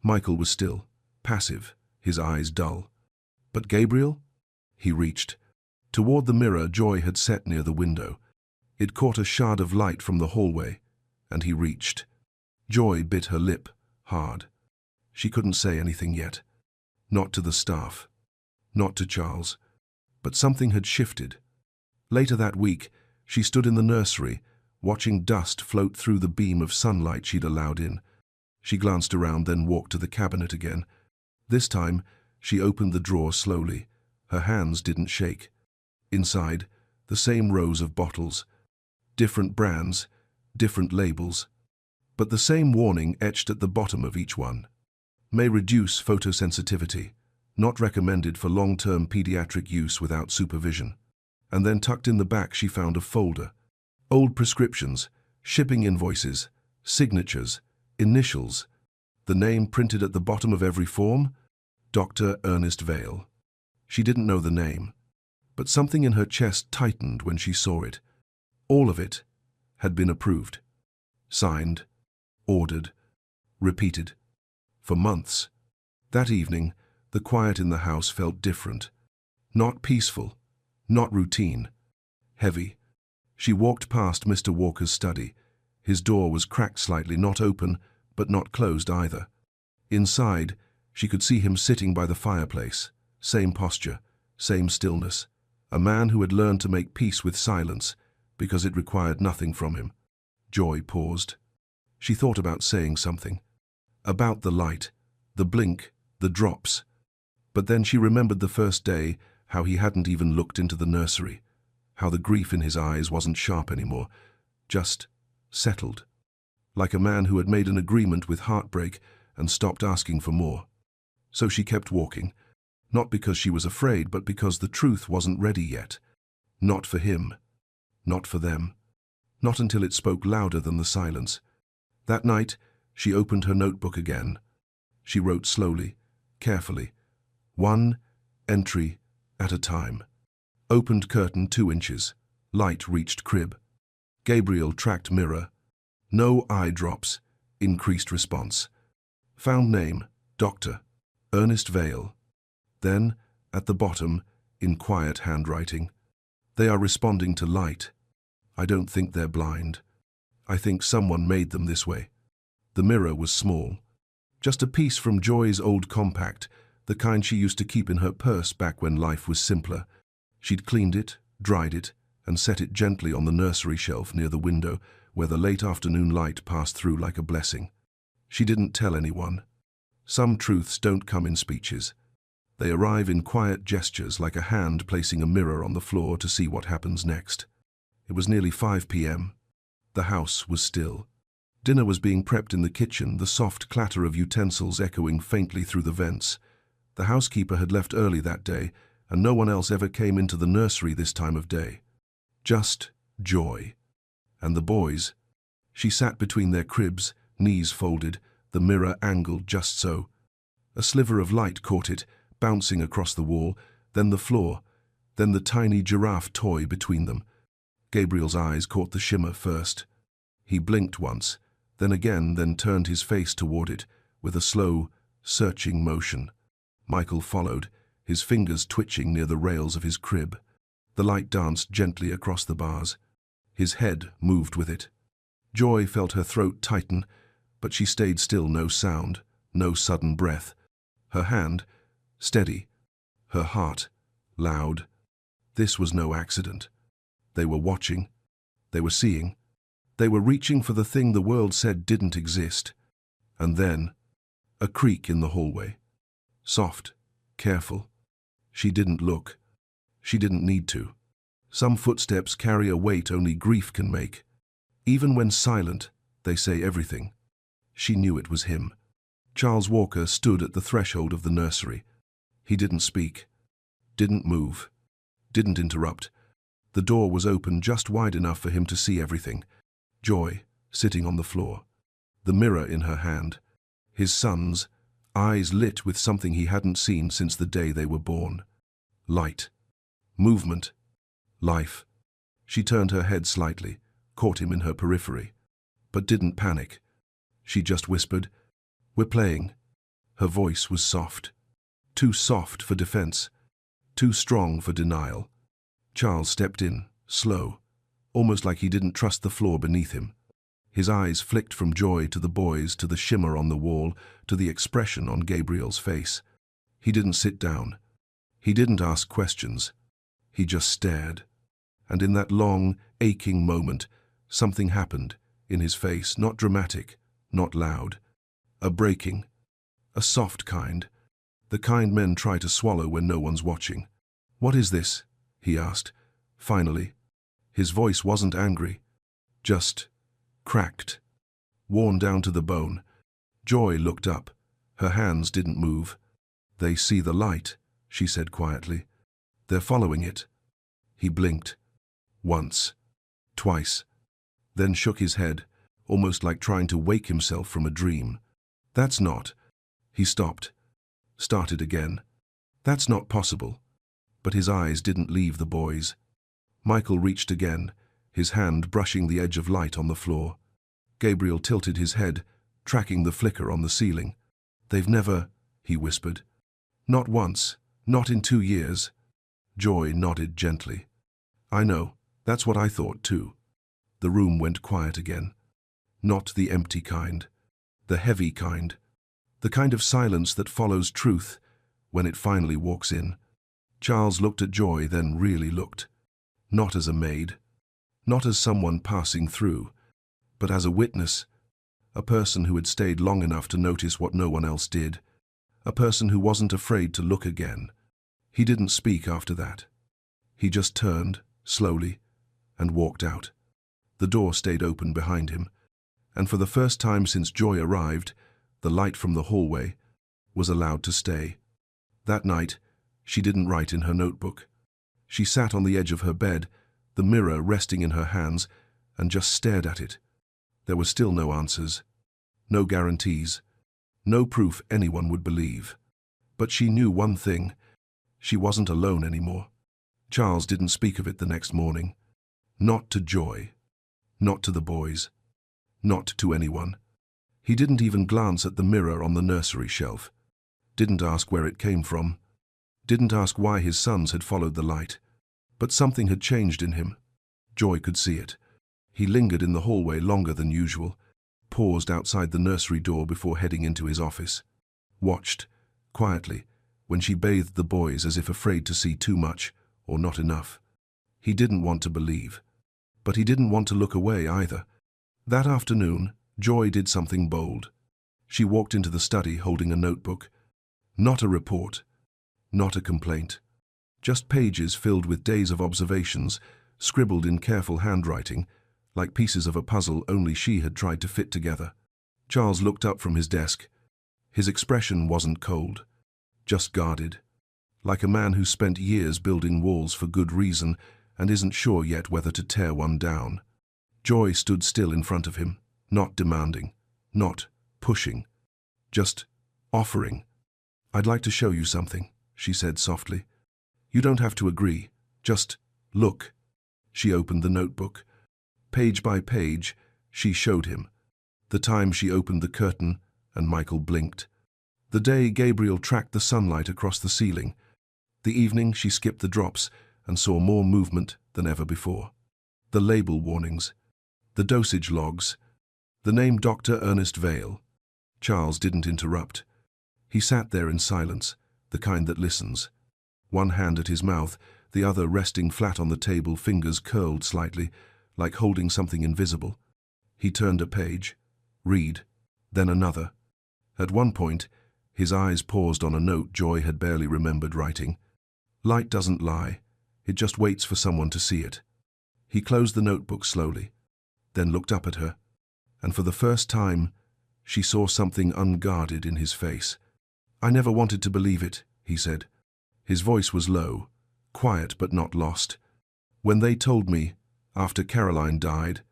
Michael was still, passive, his eyes dull. But Gabriel? He reached. Toward the mirror Joy had set near the window. It caught a shard of light from the hallway, and he reached. Joy bit her lip, hard. She couldn't say anything yet. Not to the staff. Not to Charles. But something had shifted. Later that week, she stood in the nursery, watching dust float through the beam of sunlight she'd allowed in. She glanced around, then walked to the cabinet again. This time, she opened the drawer slowly. Her hands didn't shake. Inside, the same rows of bottles. Different brands, different labels. But the same warning etched at the bottom of each one. May reduce photosensitivity. Not recommended for long-term pediatric use without supervision. And then tucked in the back she found a folder. Old prescriptions, shipping invoices, signatures, initials. The name printed at the bottom of every form? Dr. Ernest Vale. She didn't know the name, but something in her chest tightened when she saw it. All of it had been approved. Signed, ordered, repeated. For months. That evening, the quiet in the house felt different. Not peaceful, not routine. Heavy. She walked past Mr. Walker's study. His door was cracked slightly, not open, but not closed either. Inside, She could see him sitting by the fireplace, same posture, same stillness, a man who had learned to make peace with silence because it required nothing from him. Joy paused. She thought about saying something. About the light, the blink, the drops. But then she remembered the first day, how he hadn't even looked into the nursery, how the grief in his eyes wasn't sharp anymore, just settled, like a man who had made an agreement with heartbreak and stopped asking for more. So she kept walking, not because she was afraid, but because the truth wasn't ready yet. Not for him, not for them, not until it spoke louder than the silence. That night, she opened her notebook again. She wrote slowly, carefully, one entry at a time. Opened curtain 2 inches. Light reached crib. Gabriel tracked mirror. No eye drops. Increased response. Found name, Dr. Ernest Vale. Then, at the bottom, in quiet handwriting, they are responding to light. I don't think they're blind. I think someone made them this way. The mirror was small. Just a piece from Joy's old compact, the kind she used to keep in her purse back when life was simpler. She'd cleaned it, dried it, and set it gently on the nursery shelf near the window, where the late afternoon light passed through like a blessing. She didn't tell anyone. Some truths don't come in speeches. They arrive in quiet gestures, like a hand placing a mirror on the floor to see what happens next. It was nearly 5 p.m. The house was still. Dinner was being prepped in the kitchen, the soft clatter of utensils echoing faintly through the vents. The housekeeper had left early that day, and no one else ever came into the nursery this time of day. Just Joy. And the boys. She sat between their cribs, knees folded, the mirror angled just so. A sliver of light caught it, bouncing across the wall, then the floor, then the tiny giraffe toy between them. Gabriel's eyes caught the shimmer first. He blinked once, then again, then turned his face toward it, with a slow, searching motion. Michael followed, his fingers twitching near the rails of his crib. The light danced gently across the bars. His head moved with it. Joy felt her throat tighten, but she stayed still, no sound, no sudden breath. Her hand, steady. Her heart, loud. This was no accident. They were watching. They were seeing. They were reaching for the thing the world said didn't exist. And then, a creak in the hallway. Soft, careful. She didn't look. She didn't need to. Some footsteps carry a weight only grief can make. Even when silent, they say everything. She knew it was him. Charles Walker stood at the threshold of the nursery. He didn't speak. Didn't move. Didn't interrupt. The door was open just wide enough for him to see everything. Joy, sitting on the floor. The mirror in her hand. His sons, eyes lit with something he hadn't seen since the day they were born. Light. Movement. Life. She turned her head slightly, caught him in her periphery, but didn't panic. She just whispered, "We're playing." Her voice was soft. Too soft for defense. Too strong for denial. Charles stepped in, slow, almost like he didn't trust the floor beneath him. His eyes flicked from Joy to the boys, to the shimmer on the wall, to the expression on Gabriel's face. He didn't sit down. He didn't ask questions. He just stared. And in that long, aching moment, something happened in his face, not dramatic, not loud. A breaking. A soft kind. The kind men try to swallow when no one's watching. "What is this?" he asked, finally. His voice wasn't angry, just cracked, worn down to the bone. Joy looked up. Her hands didn't move. "They see the light," she said quietly. "They're following it." He blinked. Once. Twice. Then shook his head, almost like trying to wake himself from a dream. "That's not." He stopped. Started again. "That's not possible." But his eyes didn't leave the boys. Michael reached again, his hand brushing the edge of light on the floor. Gabriel tilted his head, tracking the flicker on the ceiling. "They've never," he whispered. "Not once, not in 2 years." Joy nodded gently. "I know, that's what I thought too." The room went quiet again. Not the empty kind. The heavy kind. The kind of silence that follows truth when it finally walks in. Charles looked at Joy, then really looked. Not as a maid, not as someone passing through, but as a witness, a person who had stayed long enough to notice what no one else did, a person who wasn't afraid to look again. He didn't speak after that. He just turned, slowly, and walked out. The door stayed open behind him, and for the first time since Joy arrived, the light from the hallway was allowed to stay. That night, she didn't write in her notebook. She sat on the edge of her bed, the mirror resting in her hands, and just stared at it. There were still no answers, no guarantees, no proof anyone would believe. But she knew one thing: she wasn't alone anymore. Charles didn't speak of it the next morning. Not to Joy, not to the boys, not to anyone. He didn't even glance at the mirror on the nursery shelf. Didn't ask where it came from. Didn't ask why his sons had followed the light. But something had changed in him. Joy could see it. He lingered in the hallway longer than usual, paused outside the nursery door before heading into his office. Watched, quietly, when she bathed the boys as if afraid to see too much or not enough. He didn't want to believe. But he didn't want to look away either. That afternoon, Joy did something bold. She walked into the study holding a notebook. Not a report, not a complaint. Just pages filled with days of observations, scribbled in careful handwriting, like pieces of a puzzle only she had tried to fit together. Charles looked up from his desk. His expression wasn't cold, just guarded, like a man who spent years building walls for good reason and isn't sure yet whether to tear one down. Joy stood still in front of him, not demanding, not pushing, just offering. "I'd like to show you something," she said softly. "You don't have to agree, just look." She opened the notebook. Page by page, she showed him. The time she opened the curtain and Michael blinked. The day Gabriel tracked the sunlight across the ceiling. The evening she skipped the drops and saw more movement than ever before. The label warnings, the dosage logs, the name Dr. Ernest Vale. Charles didn't interrupt. He sat there in silence, the kind that listens. One hand at his mouth, the other resting flat on the table, fingers curled slightly, like holding something invisible. He turned a page, read, then another. At one point, his eyes paused on a note Joy had barely remembered writing. "Light doesn't lie. It just waits for someone to see it." He closed the notebook slowly, then looked up at her, and for the first time, she saw something unguarded in his face. "I never wanted to believe it," he said. His voice was low, quiet but not lost. "When they told me, after Caroline died,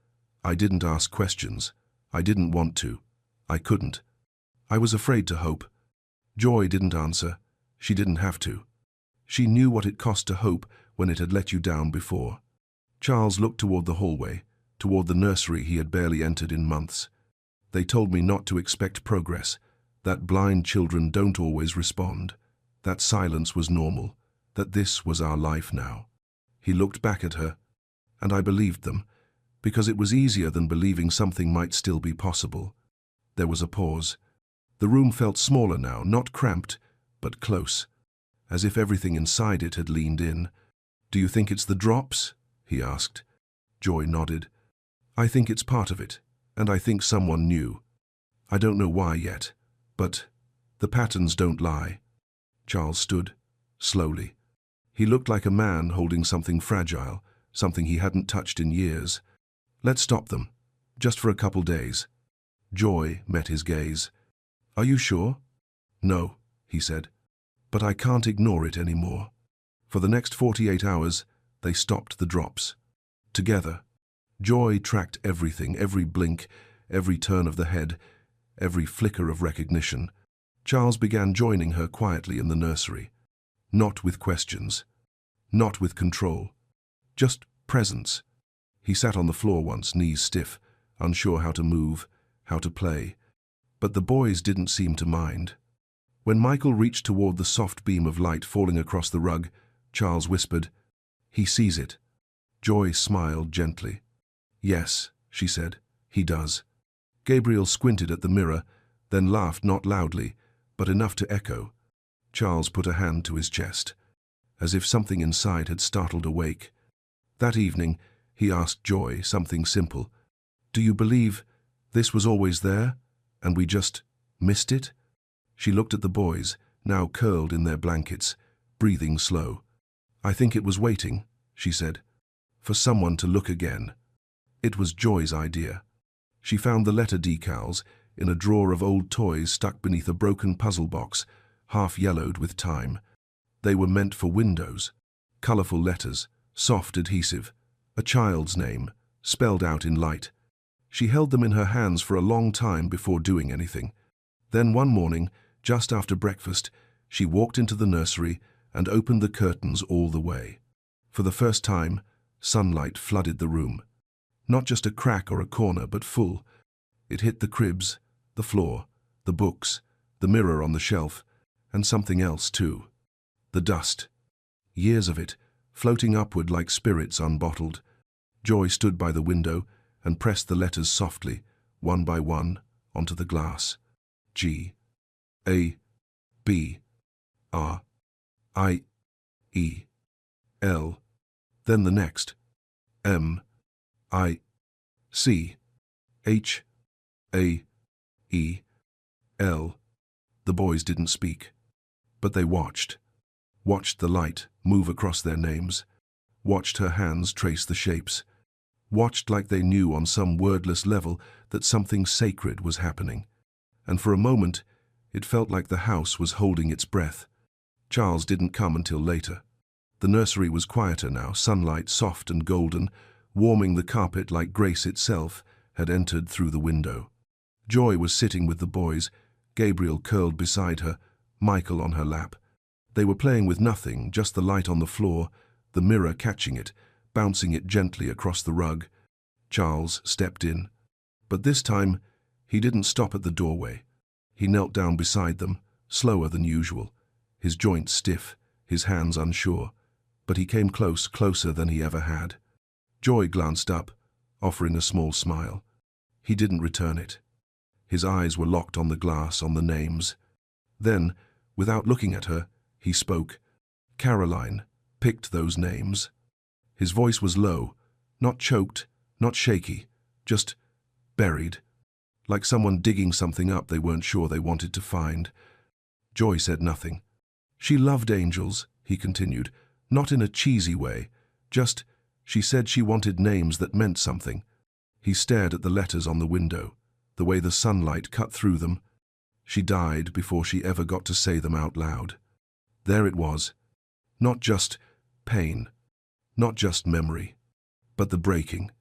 I didn't ask questions. I didn't want to. I couldn't. I was afraid to hope." Joy didn't answer. She didn't have to. She knew what it cost to hope when it had let you down before. Charles looked toward the hallway, toward the nursery he had barely entered in months. "They told me not to expect progress, that blind children don't always respond, that silence was normal, that this was our life now." He looked back at her, and I believed them, because it was easier than believing something might still be possible. There was a pause. The room felt smaller now, not cramped, but close, as if everything inside it had leaned in. "Do you think it's the drops?" he asked. Joy nodded. "I think it's part of it, and I think someone knew. I don't know why yet, but the patterns don't lie." Charles stood, slowly. He looked like a man holding something fragile, something he hadn't touched in years. "Let's stop them, just for a couple days." Joy met his gaze. "Are you sure?" "No," he said, "but I can't ignore it anymore." For the next 48 hours, they stopped the drops. Together, Joy tracked everything, every blink, every turn of the head, every flicker of recognition. Charles began joining her quietly in the nursery. Not with questions, not with control, just presence. He sat on the floor once, knees stiff, unsure how to move, how to play. But the boys didn't seem to mind. When Michael reached toward the soft beam of light falling across the rug, Charles whispered, "He sees it." Joy smiled gently. "Yes," she said, "he does." Gabriel squinted at the mirror, then laughed not loudly, but enough to echo. Charles put a hand to his chest, as if something inside had startled awake. That evening, he asked Joy something simple. "Do you believe this was always there, and we just missed it?" She looked at the boys, now curled in their blankets, breathing slow. "I think it was waiting," she said, "for someone to look again." It was Joy's idea. She found the letter decals in a drawer of old toys stuck beneath a broken puzzle box, half yellowed with time. They were meant for windows. Colorful letters, soft adhesive, a child's name, spelled out in light. She held them in her hands for a long time before doing anything. Then one morning, just after breakfast, she walked into the nursery and opened the curtains all the way. For the first time, sunlight flooded the room. Not just a crack or a corner, but full. It hit the cribs, the floor, the books, the mirror on the shelf, and something else too. The dust. Years of it, floating upward like spirits unbottled. Joy stood by the window and pressed the letters softly, one by one, onto the glass. G. A. B. R. I. E. L. Then the next. M. I. C. H. A. E. L. The boys didn't speak, but they watched the light move across their names, watched her hands trace the shapes, watched like they knew on some wordless level that something sacred was happening. And for a moment, it felt like the house was holding its breath. Charles didn't come until later. The nursery was quieter now, sunlight soft and golden, warming the carpet like grace itself had entered through the window. Joy was sitting with the boys, Gabriel curled beside her, Michael on her lap. They were playing with nothing, just the light on the floor, the mirror catching it, bouncing it gently across the rug. Charles stepped in. But this time, he didn't stop at the doorway. He knelt down beside them, slower than usual, his joints stiff, his hands unsure. But he came close, closer than he ever had. Joy glanced up, offering a small smile. He didn't return it. His eyes were locked on the glass, on the names. Then, without looking at her, he spoke. Caroline picked those names. His voice was low, not choked, not shaky, just buried, like someone digging something up they weren't sure they wanted to find. Joy said nothing. She loved angels, he continued, not in a cheesy way, just, she said she wanted names that meant something. He stared at the letters on the window, the way the sunlight cut through them. She died before she ever got to say them out loud. There it was. Not just pain, not just memory, but the breaking.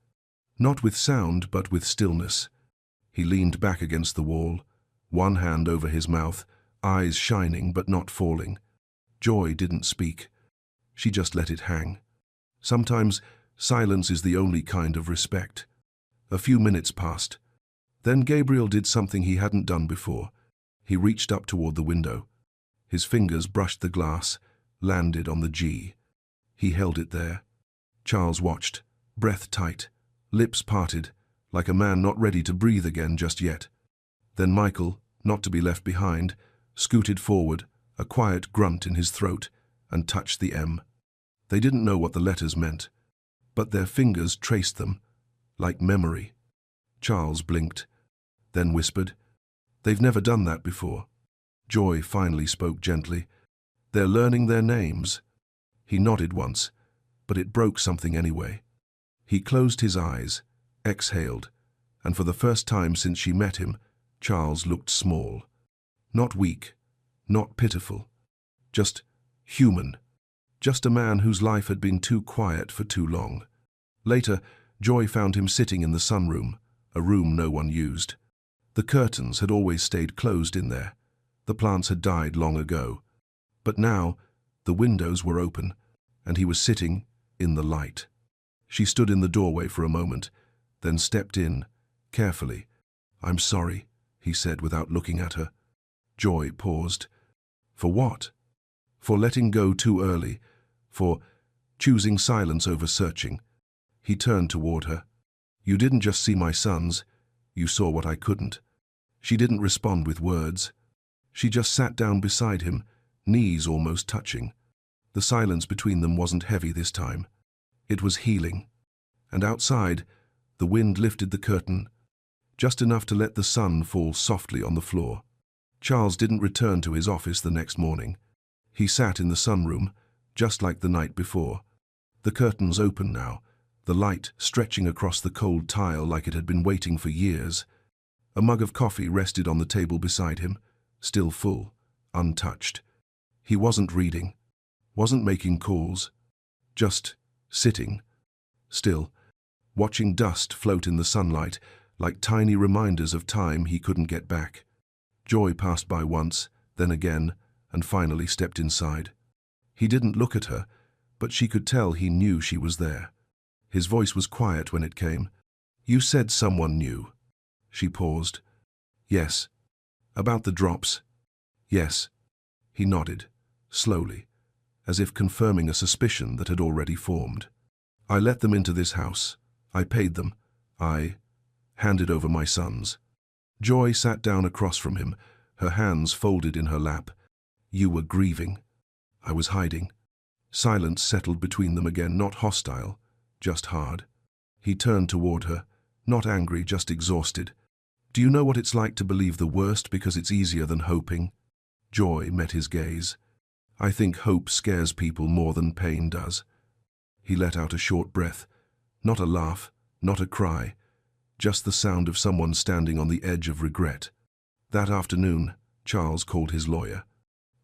Not with sound, but with stillness. He leaned back against the wall, one hand over his mouth, eyes shining but not falling. Joy didn't speak. She just let it hang. Sometimes silence is the only kind of respect. A few minutes passed. Then Gabriel did something he hadn't done before. He reached up toward the window. His fingers brushed the glass, landed on the G. He held it there. Charles watched, breath tight, lips parted, like a man not ready to breathe again just yet. Then Michael, not to be left behind, scooted forward, a quiet grunt in his throat, and touched the M. They didn't know what the letters meant, but their fingers traced them, like memory. Charles blinked, then whispered, "They've never done that before." Joy finally spoke gently. "They're learning their names." He nodded once, but it broke something anyway. He closed his eyes, exhaled, and for the first time since she met him, Charles looked small. Not weak, not pitiful, just human. Just a man whose life had been too quiet for too long. Later, Joy found him sitting in the sunroom, a room no one used. The curtains had always stayed closed in there. The plants had died long ago. But now, the windows were open, and he was sitting in the light. She stood in the doorway for a moment, then stepped in, carefully. "I'm sorry," he said without looking at her. Joy paused. For what? For letting go too early, for choosing silence over searching. He turned toward her. "You didn't just see my sons, you saw what I couldn't." She didn't respond with words. She just sat down beside him, knees almost touching. The silence between them wasn't heavy this time. It was healing. And outside, the wind lifted the curtain, just enough to let the sun fall softly on the floor. Charles didn't return to his office the next morning. He sat in the sunroom, just like the night before. The curtains open now, the light stretching across the cold tile like it had been waiting for years. A mug of coffee rested on the table beside him, still full, untouched. He wasn't reading, wasn't making calls, just sitting, still, watching dust float in the sunlight like tiny reminders of time he couldn't get back. Joy passed by once, then again, and finally stepped inside. He didn't look at her, but she could tell he knew she was there. His voice was quiet when it came. "You said someone knew." She paused. "Yes." "About the drops?" "Yes." He nodded, slowly, as if confirming a suspicion that had already formed. "I let them into this house. I paid them. I handed over my sons." Joy sat down across from him, her hands folded in her lap. "You were grieving. I was hiding." Silence settled between them again, not hostile, just hard. He turned toward her, not angry, just exhausted. "Do you know what it's like to believe the worst because it's easier than hoping?" Joy met his gaze. "I think hope scares people more than pain does." He let out a short breath. Not a laugh, not a cry, just the sound of someone standing on the edge of regret. That afternoon, Charles called his lawyer,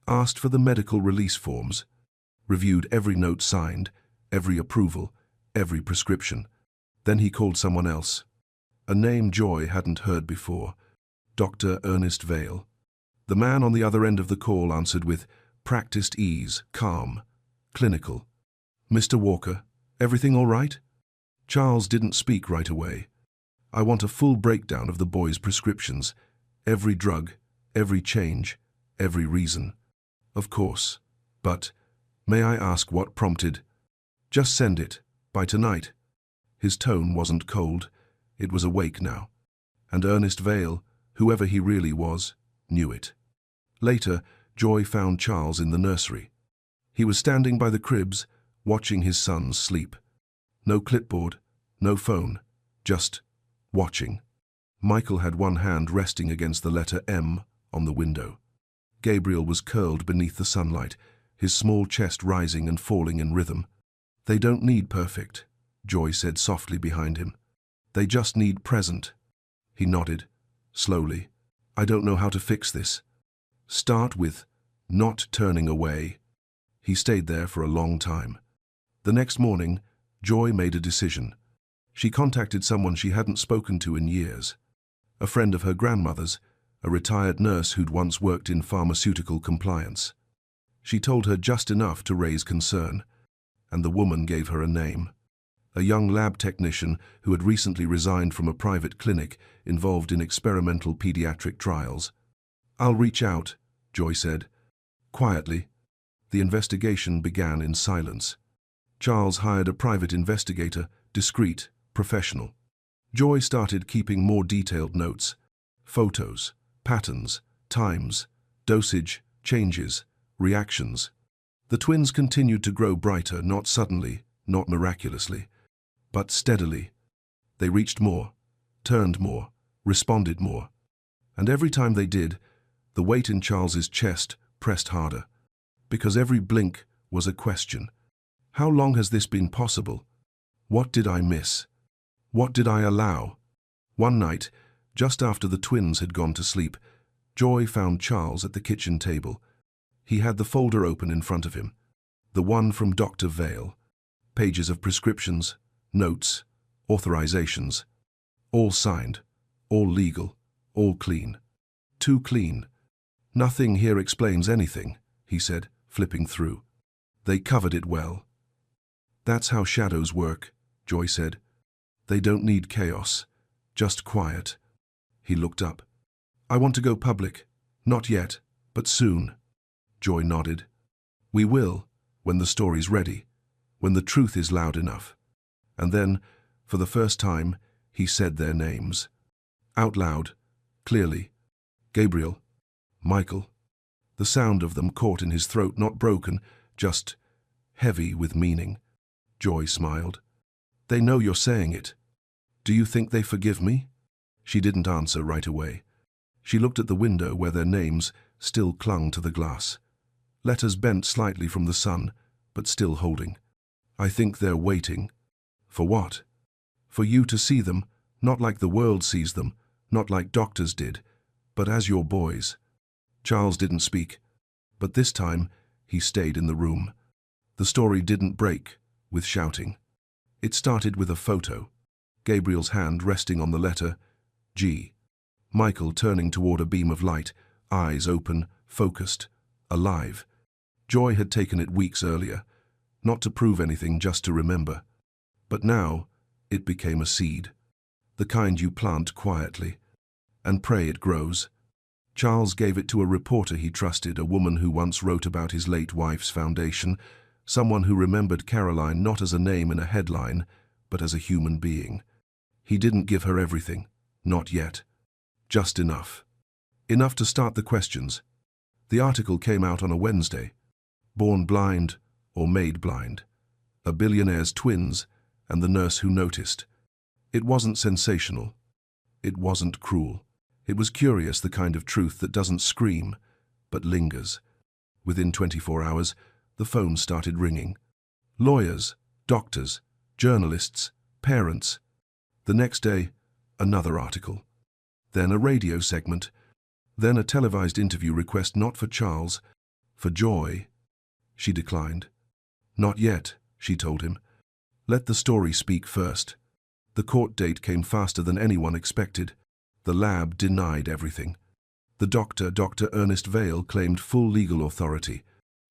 asked for the medical release forms, reviewed every note signed, every approval, every prescription. Then he called someone else, a name Joy hadn't heard before, Dr. Ernest Vale. The man on the other end of the call answered with practiced ease, calm, clinical. "Mr. Walker, everything all right?" Charles didn't speak right away. "I want a full breakdown of the boy's prescriptions, every drug, every change, every reason." "Of course, but may I ask what prompted?" "Just send it, by tonight." His tone wasn't cold, it was awake now. And Ernest Vale, whoever he really was, knew it. Later, Joy found Charles in the nursery. He was standing by the cribs, watching his sons sleep. No clipboard, no phone, just watching. Michael had one hand resting against the letter M on the window. Gabriel was curled beneath the sunlight, his small chest rising and falling in rhythm. "They don't need perfect," Joy said softly behind him. "They just need present." He nodded, slowly. "I don't know how to fix this." "Start with not turning away." He stayed there for a long time. The next morning, Joy made a decision. She contacted someone she hadn't spoken to in years. A friend of her grandmother's, a retired nurse who'd once worked in pharmaceutical compliance. She told her just enough to raise concern, and the woman gave her a name. A young lab technician who had recently resigned from a private clinic involved in experimental pediatric trials. "I'll reach out," Joy said. Quietly, the investigation began in silence. Charles hired a private investigator, discreet, professional. Joy started keeping more detailed notes. Photos, patterns, times, dosage, changes, reactions. The twins continued to grow brighter, not suddenly, not miraculously, but steadily. They reached more, turned more, responded more. And every time they did, the weight in Charles's chest pressed harder. Because every blink was a question. How long has this been possible? What did I miss? What did I allow? One night, just after the twins had gone to sleep, Joy found Charles at the kitchen table. He had the folder open in front of him, the one from Dr. Vale. Pages of prescriptions, notes, authorizations, all signed, all legal, all clean. Too clean. "Nothing here explains anything," he said, flipping through. "They covered it well." "That's how shadows work," Joy said. "They don't need chaos, just quiet." He looked up. "I want to go public. Not yet, but soon." Joy nodded. "We will, when the story's ready, when the truth is loud enough." And then, for the first time, he said their names. Out loud, clearly, Gabriel, Michael. The sound of them caught in his throat, not broken, just heavy with meaning. Joy smiled. They know you're saying it. Do you think they forgive me? She didn't answer right away. She looked at the window where their names still clung to the glass. Letters bent slightly from the sun, but still holding. I think they're waiting. For what? For you to see them, not like the world sees them, not like doctors did, but as your boys. Charles didn't speak, but this time he stayed in the room. The story didn't break with shouting. It started with a photo. Gabriel's hand resting on the letter G. Michael turning toward a beam of light, eyes open, focused, alive. Joy had taken it weeks earlier, not to prove anything, just to remember. But now it became a seed, the kind you plant quietly and pray it grows. Charles gave it to a reporter he trusted, a woman who once wrote about his late wife's foundation, someone who remembered Caroline not as a name in a headline, but as a human being. He didn't give her everything, not yet. Just enough. Enough to start the questions. The article came out on a Wednesday. Born blind or made blind. A Billionaire'S twins and the nurse who noticed. It wasn't sensational. It wasn't cruel. It was curious, the kind of truth that doesn't scream, but lingers. Within 24 hours, the phone started ringing. Lawyers, doctors, journalists, parents. The next day, another article. Then a radio segment. Then a televised interview request, not for Charles, for Joy. She declined. Not yet, she told him. Let the story speak first. The court date came faster than anyone expected. The lab denied everything. The doctor, Dr. Ernest Vale, claimed full legal authority.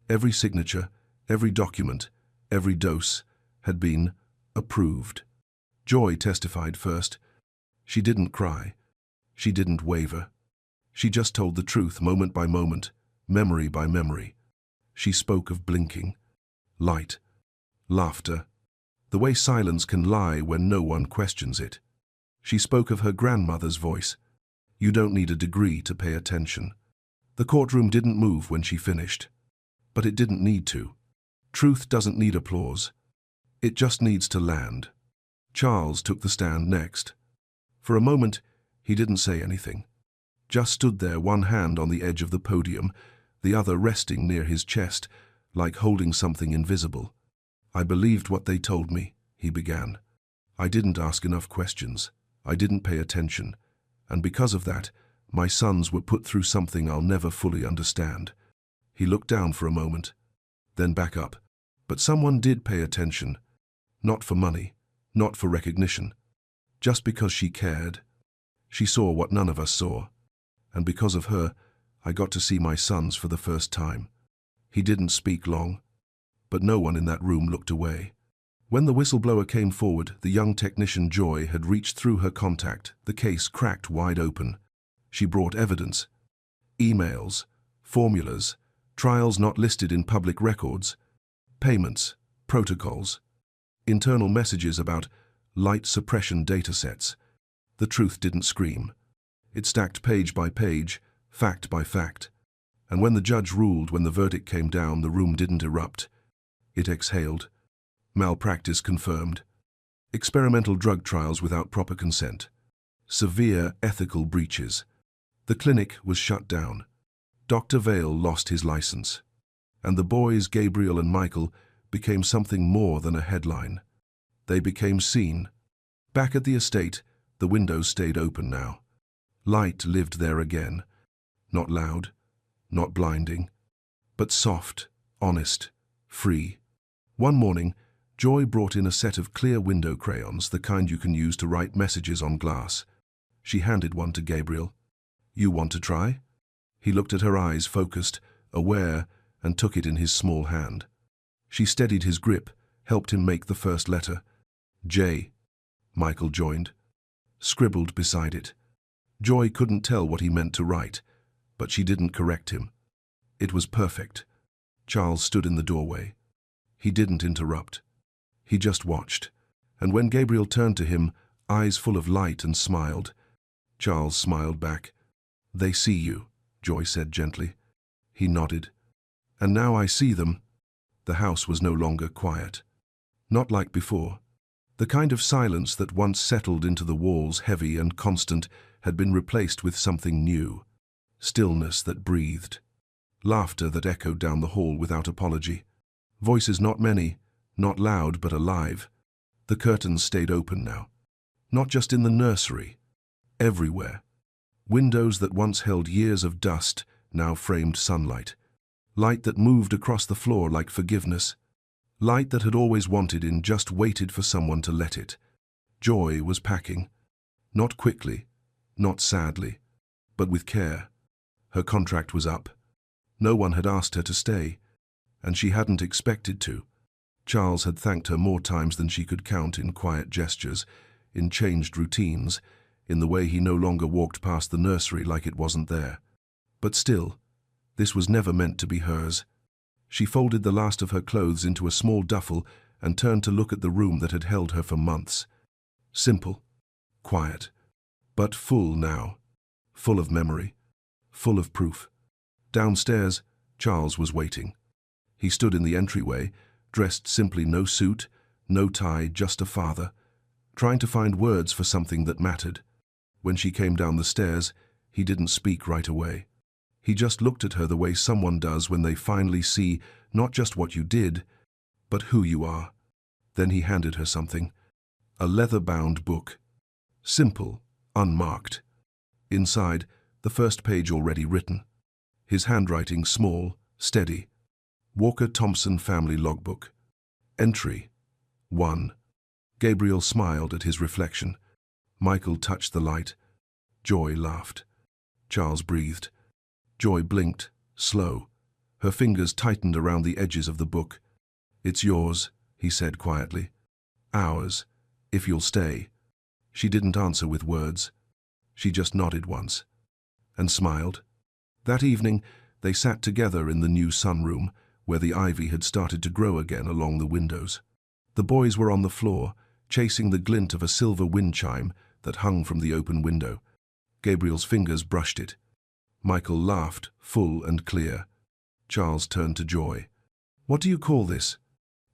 Every signature, every document, every dose had been approved. Joy testified first. She didn't cry. She didn't waver. She just told the truth moment by moment, memory by memory. She spoke of blinking, light, laughter, the way silence can lie when no one questions it. She spoke of her grandmother's voice. You don't need a degree to pay attention. The courtroom didn't move when she finished. But it didn't need to. Truth doesn't need applause. It just needs to land. Charles took the stand next. For a moment, he didn't say anything. Just stood there, one hand on the edge of the podium, the other resting near his chest, like holding something invisible. I believed what they told me, he began. I didn't ask enough questions. I didn't pay attention. And because of that, my sons were put through something I'll never fully understand. He looked down for a moment, then back up. But someone did pay attention. Not for money, not for recognition. Just because she cared. She saw what none of us saw. And because of her, I got to see my sons for the first time. He didn't speak long, but no one in that room looked away. When the whistleblower came forward, the young technician Joy had reached through her contact, the case cracked wide open. She brought evidence. Emails, formulas, trials not listed in public records, payments, protocols, internal messages about light suppression datasets. The truth didn't scream. It stacked page by page, fact by fact. And when the judge ruled, when the verdict came down, the room didn't erupt. It exhaled. Malpractice confirmed. Experimental drug trials without proper consent. Severe ethical breaches. The clinic was shut down. Dr. Vale lost his license. And the boys, Gabriel and Michael, became something more than a headline. They became seen. Back at the estate, the windows stayed open now. Light lived there again. Not loud, not blinding, but soft, honest, free. One morning, Joy brought in a set of clear window crayons, the kind you can use to write messages on glass. She handed one to Gabriel. You want to try? He looked at her eyes, focused, aware, and took it in his small hand. She steadied his grip, helped him make the first letter. J. Michael joined. Scribbled beside it. Joy couldn't tell what he meant to write, but she didn't correct him. It was perfect. Charles stood in the doorway. He didn't interrupt. He just watched, and when Gabriel turned to him, eyes full of light, and smiled, Charles smiled back. "They see you," Joy said gently. He nodded. "And now I see them." The house was no longer quiet. Not like before. The kind of silence that once settled into the walls, heavy and constant, had been replaced with something new. Stillness that breathed. Laughter that echoed down the hall without apology. Voices not many, not loud but alive. The curtains stayed open now. Not just in the nursery. Everywhere. Windows that once held years of dust now framed sunlight. Light that moved across the floor like forgiveness. Light that had always wanted in, just waited for someone to let it. Joy was packing. Not quickly, not sadly, but with care. Her contract was up. No one had asked her to stay, and she hadn't expected to. Charles had thanked her more times than she could count, in quiet gestures, in changed routines, in the way he no longer walked past the nursery like it wasn't there. But still, this was never meant to be hers. She folded the last of her clothes into a small duffel and turned to look at the room that had held her for months. Simple, quiet, but full now. Full of memory, full of proof. Downstairs, Charles was waiting. He stood in the entryway, dressed simply, no suit, no tie, just a father, trying to find words for something that mattered. When she came down the stairs, he didn't speak right away. He just looked at her the way someone does when they finally see not just what you did, but who you are. Then he handed her something. A leather-bound book. Simple, unmarked. Inside, the first page already written. His handwriting small, steady. Walker Thompson Family Logbook. Entry 1. Gabriel smiled at his reflection. Michael touched the light. Joy laughed. Charles breathed. Joy blinked, slow. Her fingers tightened around the edges of the book. "It's yours," he said quietly. "Ours, if you'll stay." She didn't answer with words. She just nodded once. And smiled. That evening, they sat together in the new sunroom, where the ivy had started to grow again along the windows. The boys were on the floor, chasing the glint of a silver wind chime that hung from the open window. Gabriel's fingers brushed it. Michael laughed, full and clear. Charles turned to Joy. "What do you call this?"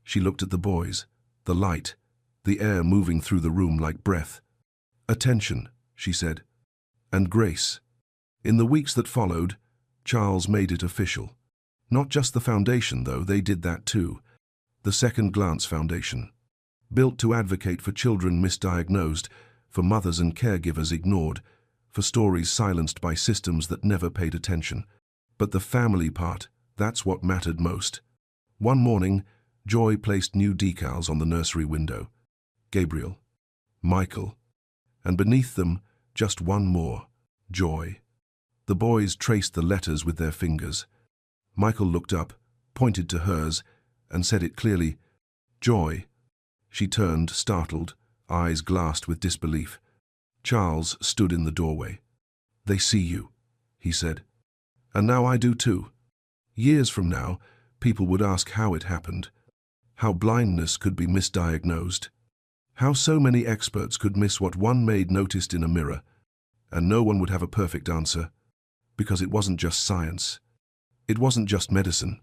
She looked at the boys, the light, the air moving through the room like breath. "Attention," she said. "And grace." In the weeks that followed, Charles made it official. Not just the foundation, though, they did that too. The Second Glance Foundation. Built to advocate for children misdiagnosed, for mothers and caregivers ignored, for stories silenced by systems that never paid attention. But the family part, that's what mattered most. One morning, Joy placed new decals on the nursery window. Gabriel. Michael. And beneath them, just one more. Joy. The boys traced the letters with their fingers. Michael looked up, pointed to hers, and said it clearly. "Joy." She turned, startled, eyes glassed with disbelief. Charles stood in the doorway. "They see you," he said. "And now I do too." Years from now, people would ask how it happened, how blindness could be misdiagnosed, how so many experts could miss what one maid noticed in a mirror, and no one would have a perfect answer, because it wasn't just science, it wasn't just medicine,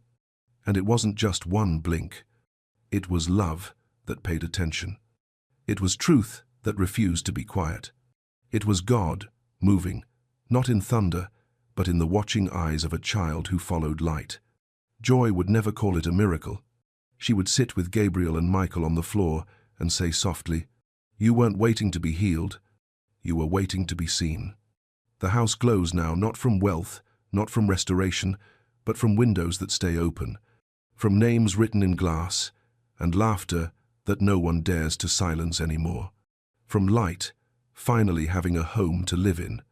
and it wasn't just one blink. It was love that paid attention. It was truth that refused to be quiet. It was God moving, not in thunder, but in the watching eyes of a child who followed light. Joy would never call it a miracle. She would sit with Gabriel and Michael on the floor and say softly, "You weren't waiting to be healed. You were waiting to be seen." The house glows now, not from wealth, not from restoration, but from windows that stay open, from names written in glass, and laughter that no one dares to silence anymore, from light finally having a home to live in.